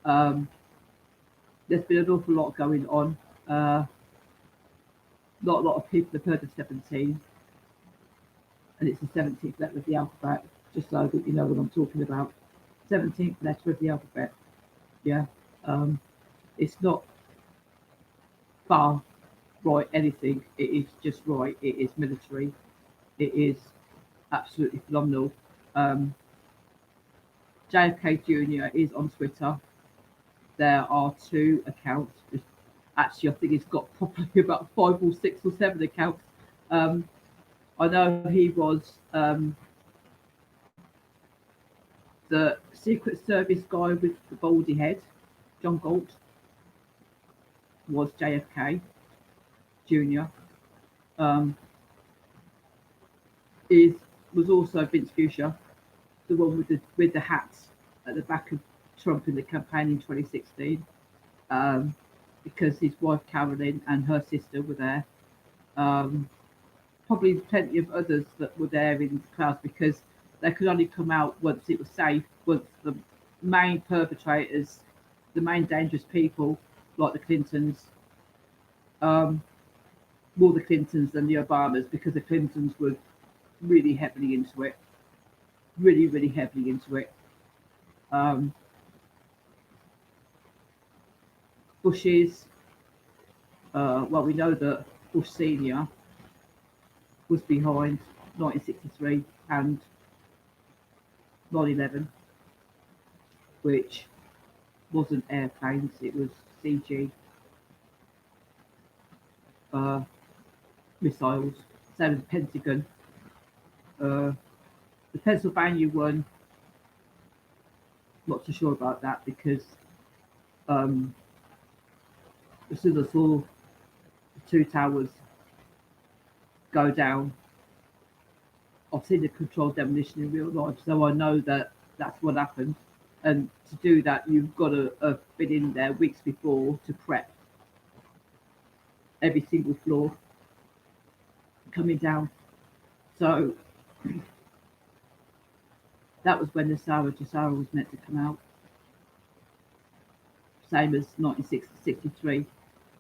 Um, there's been an awful lot going on. Not a lot of people have heard of 17, and it's the 17th letter of the alphabet, just so that you know what I'm talking about. 17th letter of the alphabet. Yeah. It's not far right anything. It is just right. It is military. It is absolutely phenomenal. Um, JFK Jr. is on Twitter. There are two accounts. Actually, I think he's got probably about 5 or 6 or 7 accounts. I know he was the Secret Service guy with the baldy head. John Galt was JFK Jr. Um, was also Vince Fuchsia, the one with the hats at the back of Trump in the campaign in 2016, because his wife Carolyn and her sister were there. Probably plenty of others that were there in the crowds, because they could only come out once it was safe, once the main perpetrators, the main dangerous people, like the Clintons, more the Clintons than the Obamas, because the Clintons were really heavily into it, really heavily into it. Bushes, Well, we know that Bush Senior was behind 1963 and 9/11, which wasn't airplanes; it was CG uh, missiles. Same as the Pentagon. Uh, the Pennsylvania one, not so sure about that because um, as soon as I saw the two towers go down, I've seen the controlled demolition in real life, so I know that that's what happened. And to do that, you've got to have been in there weeks before to prep every single floor coming down. So that was when the Sarah Jessara was meant to come out, same as 1963.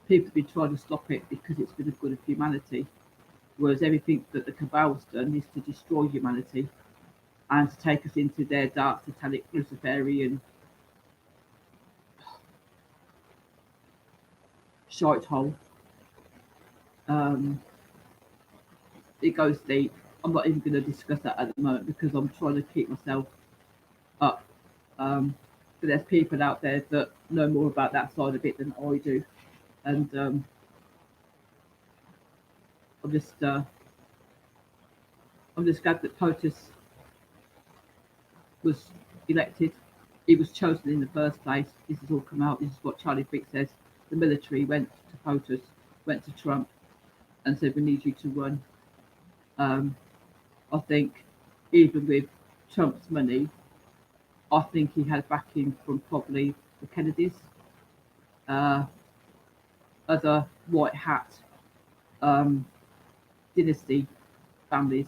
People have been trying to stop it because it's for the good of humanity, whereas everything that the cabal's done is to destroy humanity and to take us into their dark, satanic, Luciferian shite hole. Um, it goes deep. I'm not even going to discuss that at the moment because I'm trying to keep myself up. But there's people out there that know more about that side of it than I do, and I'm just uh, I'm just glad that POTUS was elected. He was chosen in the first place. This has all come out. This is what Charlie Frick says. The military went to POTUS, went to Trump, and said, "We need you to run." I think even with Trump's money, I think he had backing from probably the Kennedys, uh, other white hat um, dynasty families,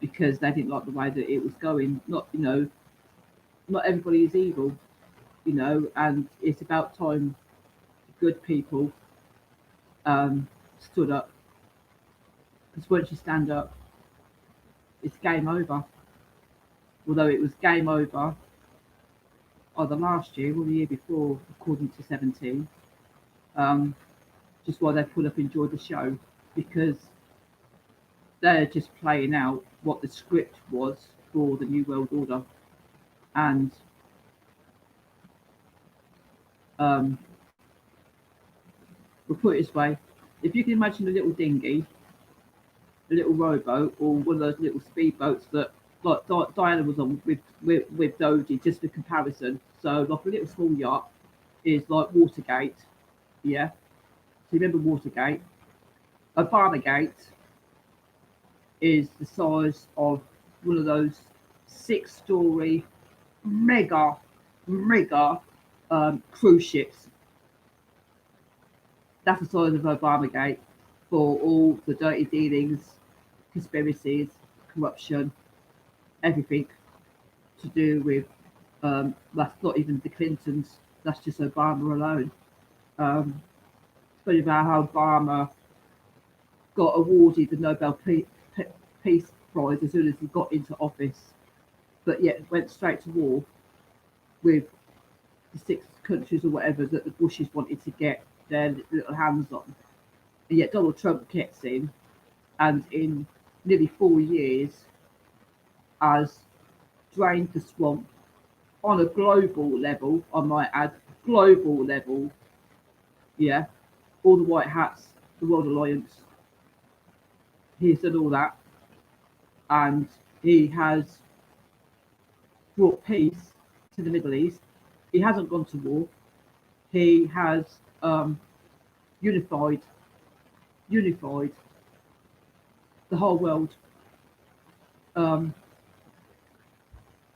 because they didn't like the way that it was going. Not, not everybody is evil, and it's about time good people stood up. Because once you stand up, it's game over. Although it was game over either last year or the year before, according to 17. Just why they put up Enjoy the Show, because they're just playing out what the script was for the New World Order. And we'll put it this way, if you can imagine a little dinghy, a little rowboat, or one of those little speedboats that like Diana was on with Doji, just for comparison. So like a little small yacht is like Watergate, yeah. So you remember Watergate? Obamagate is the size of one of those 6-story mega cruise ships. That's the size of Obamagate for all the dirty dealings, conspiracies, corruption, everything to do with. That's not even the Clintons. That's just Obama alone. Funny about how Obama got awarded the Nobel Peace Prize as soon as he got into office, but yet went straight to war with the 6 countries or whatever that the Bushes wanted to get their little hands on. And yet Donald Trump gets in, and in nearly 4 years has drained the swamp on a global level, I might add, global level. Yeah, all the white hats, the World Alliance, he's done all that, and he has brought peace to the Middle East. He hasn't gone to war. He has unified the whole world.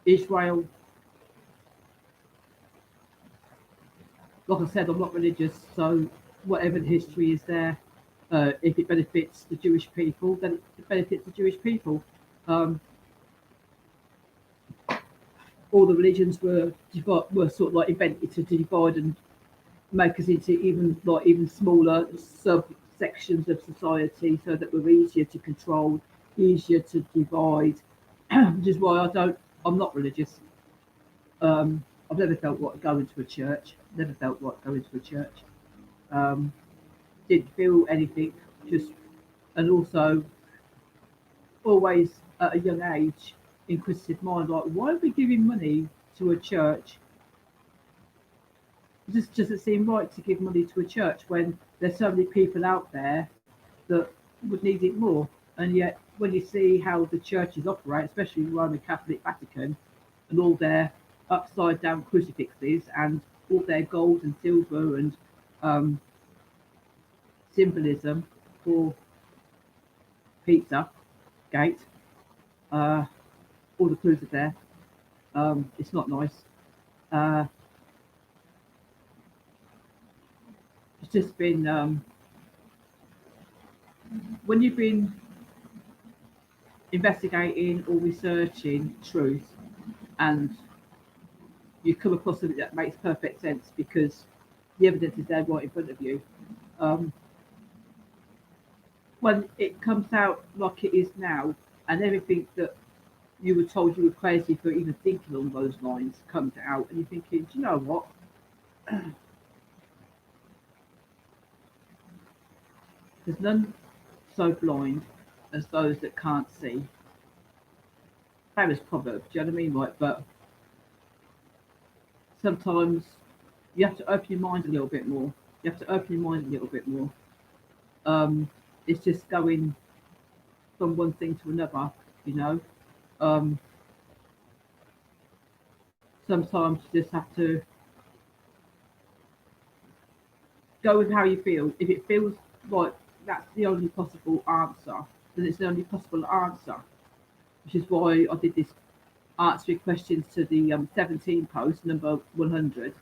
Israel, like I said, I'm not religious, so whatever the history is there, if it benefits the Jewish people, then it benefits the Jewish people. Um, all the religions were sort of like invented to divide and make us into even smaller subsections of society, so that we're easier to control, easier to divide. Which is why I'm not religious. I've never felt like going to a church. Never felt like going to a church. didn't feel anything. Just and also always at a young age in Chris's mind, like, why are we giving money to a church? It just doesn't seem right to give money to a church when there's so many people out there that would need it more. And yet, when you see how the churches operate, especially the Roman Catholic Vatican, and all their upside down crucifixes and all their gold and silver and um, symbolism for pizza gate, uh, all the clues are there. It's not nice. Uh, it's just been when you've been investigating or researching truth and you come across something that makes perfect sense because the evidence is there right in front of you. Um, when it comes out like it is now, and everything that you were told you were crazy for even thinking along those lines comes out, and you're thinking, do you know what? There's none so blind as those that can't see. Famous proverb, do you know what I mean? Right, but sometimes you have to open your mind a little bit more. You have to open your mind a little bit more. Um, it's just going from one thing to another, you know. Um, sometimes you just have to go with how you feel. If it feels like that's the only possible answer, then it's the only possible answer, which is why I did this answering questions to the 17 post, number 100,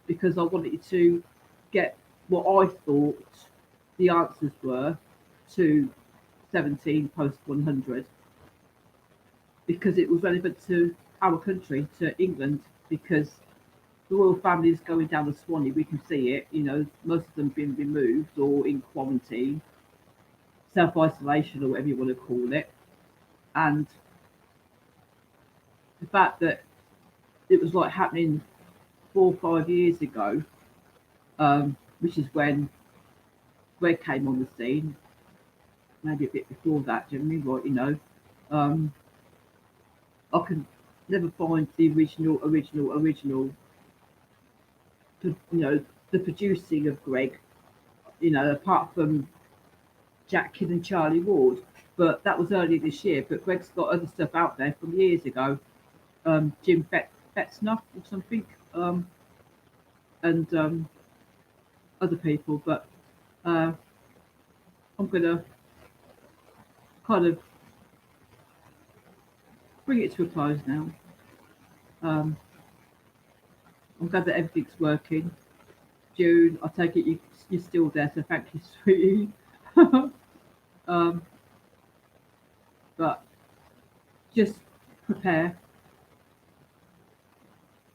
because I wanted to get what I thought the answers were to 17 post 100 because it was relevant to our country, to England, because the royal family is going down the Swanee. We can see it. You know, most of them been removed or in quarantine, self isolation, or whatever you want to call it. And the fact that it was like happening 4 or 5 years ago, which is when Greg came on the scene, maybe a bit before that, do you know what I mean? Right, you know, um, I can never find the original, you know, the producing of Greg, you know, apart from Jack Kidd and Charlie Ward. But that was earlier this year. But Greg's got other stuff out there from years ago. Jim Betznuff or something, and other people. But uh, I'm gonna kind of bring it to a close now. Um, I'm glad that everything's working. June, I take it you're still there, so thank you, sweetie. um, but just prepare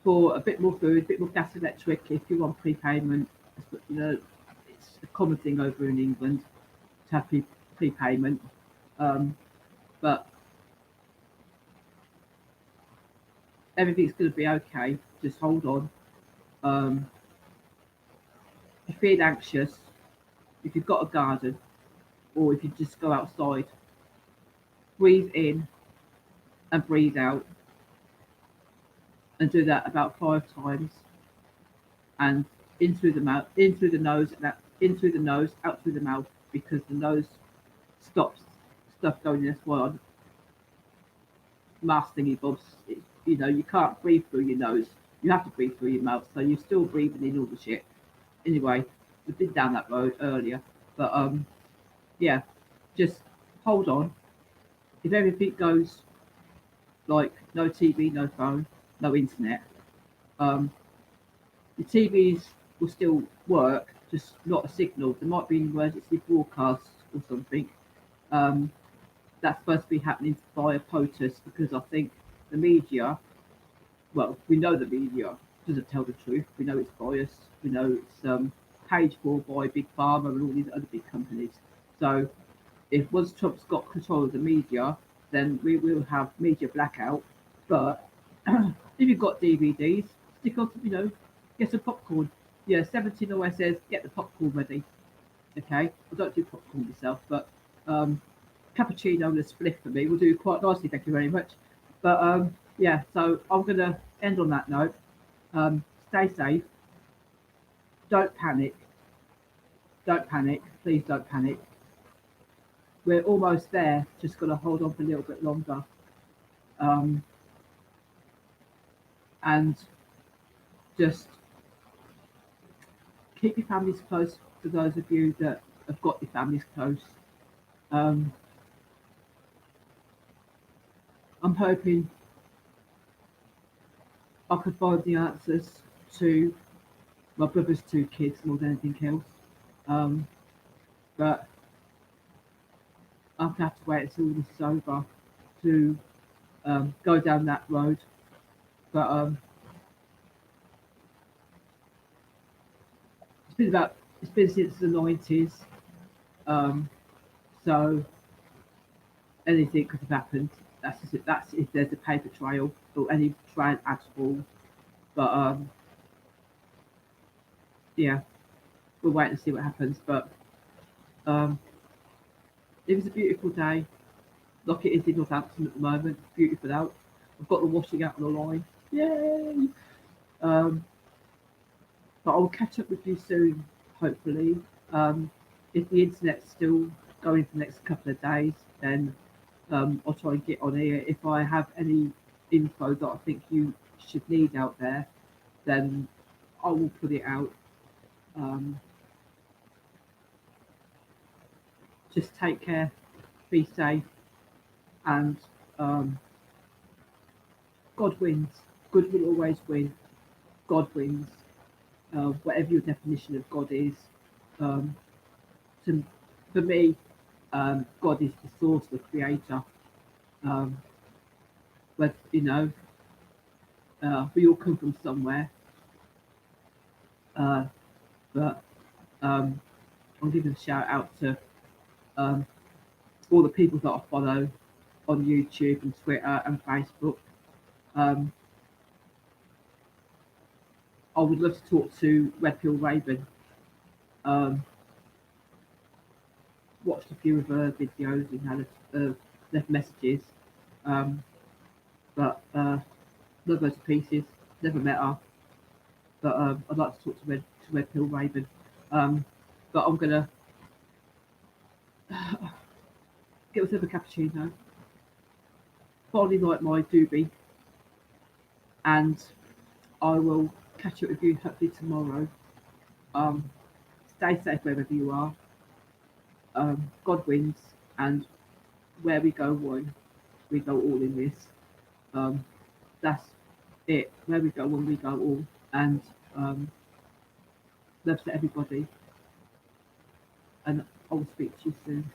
for a bit more food, a bit more gas, electric if you want prepayment. You know, it's a common thing over in England to have prepayment. Um, but everything's going to be okay. Just hold on. Um, if you feel anxious, if you've got a garden, or if you just go outside, breathe in and breathe out, and do that about 5 times. And in through the mouth, in through the nose, and out, in through the nose, out through the mouth, because the nose stops stuff going in. That's why mask thingy bobs. You know, you can't breathe through your nose. You have to breathe through your mouth. So you're still breathing in all the shit. Anyway, we've been down that road earlier, but yeah, just hold on. If everything goes like no TV, no phone, no internet, um, the TVs will still work, just not a signal. There might be an emergency broadcast or something. Um, that's supposed to be happening via POTUS because I think the media, well, we know the media doesn't tell the truth. We know it's biased. We know it's paid for by Big Pharma and all these other big companies. So if once Trump's got control of the media, then we will have media blackout. But if you've got DVDs, stick on, you know, get some popcorn. Yeah, 17 always says, get the popcorn ready. Okay, I don't do popcorn myself, but cappuccino and a spliff for me will do quite nicely. Thank you very much. But yeah, so I'm gonna end on that note. Stay safe. Don't panic. Don't panic. Please don't panic. We're almost there. Just gotta hold on for a little bit longer. Um, and just keep your families close. For those of you that have got your families close, um, I'm hoping I could find the answers to my brother's two kids more than anything else. Um, but I'll have to wait until this is over to go down that road. But it's been since the 90s, um, so anything could have happened. That's if there's a paper trail or any trail at all. But yeah, we'll wait and see what happens. But um, it was a beautiful day, like it is in Northampton at the moment. Beautiful out. I've got the washing out on the line. Yay! Um, but I'll catch up with you soon, hopefully. If the internet's still going for the next couple of days, then I'll try and get on here. If I have any info that I think you should need out there, then I will put it out. Um, just take care, be safe, and um, God wins. Good will always win. God wins. Whatever your definition of God is, um, to, for me, God is the source, the creator. Um, but we all come from somewhere. Uh, but I'll give a shout out to um, all the people that I follow on YouTube and Twitter and Facebook. Um, I would love to talk to Red Pill Raven. Um, Watched a few of her videos and had left messages. Um, but love her to pieces. Never met her, but I'd like to talk to Red Pill Raven. But I'm gonna get myself a cappuccino, finally light my doobie, and I will catch up with you hopefully tomorrow. Um, Stay safe wherever you are. God wins, and where we go one, we go all in this. Um, that's it. Where we go one, we go all. And love to everybody. And I will speak to you soon.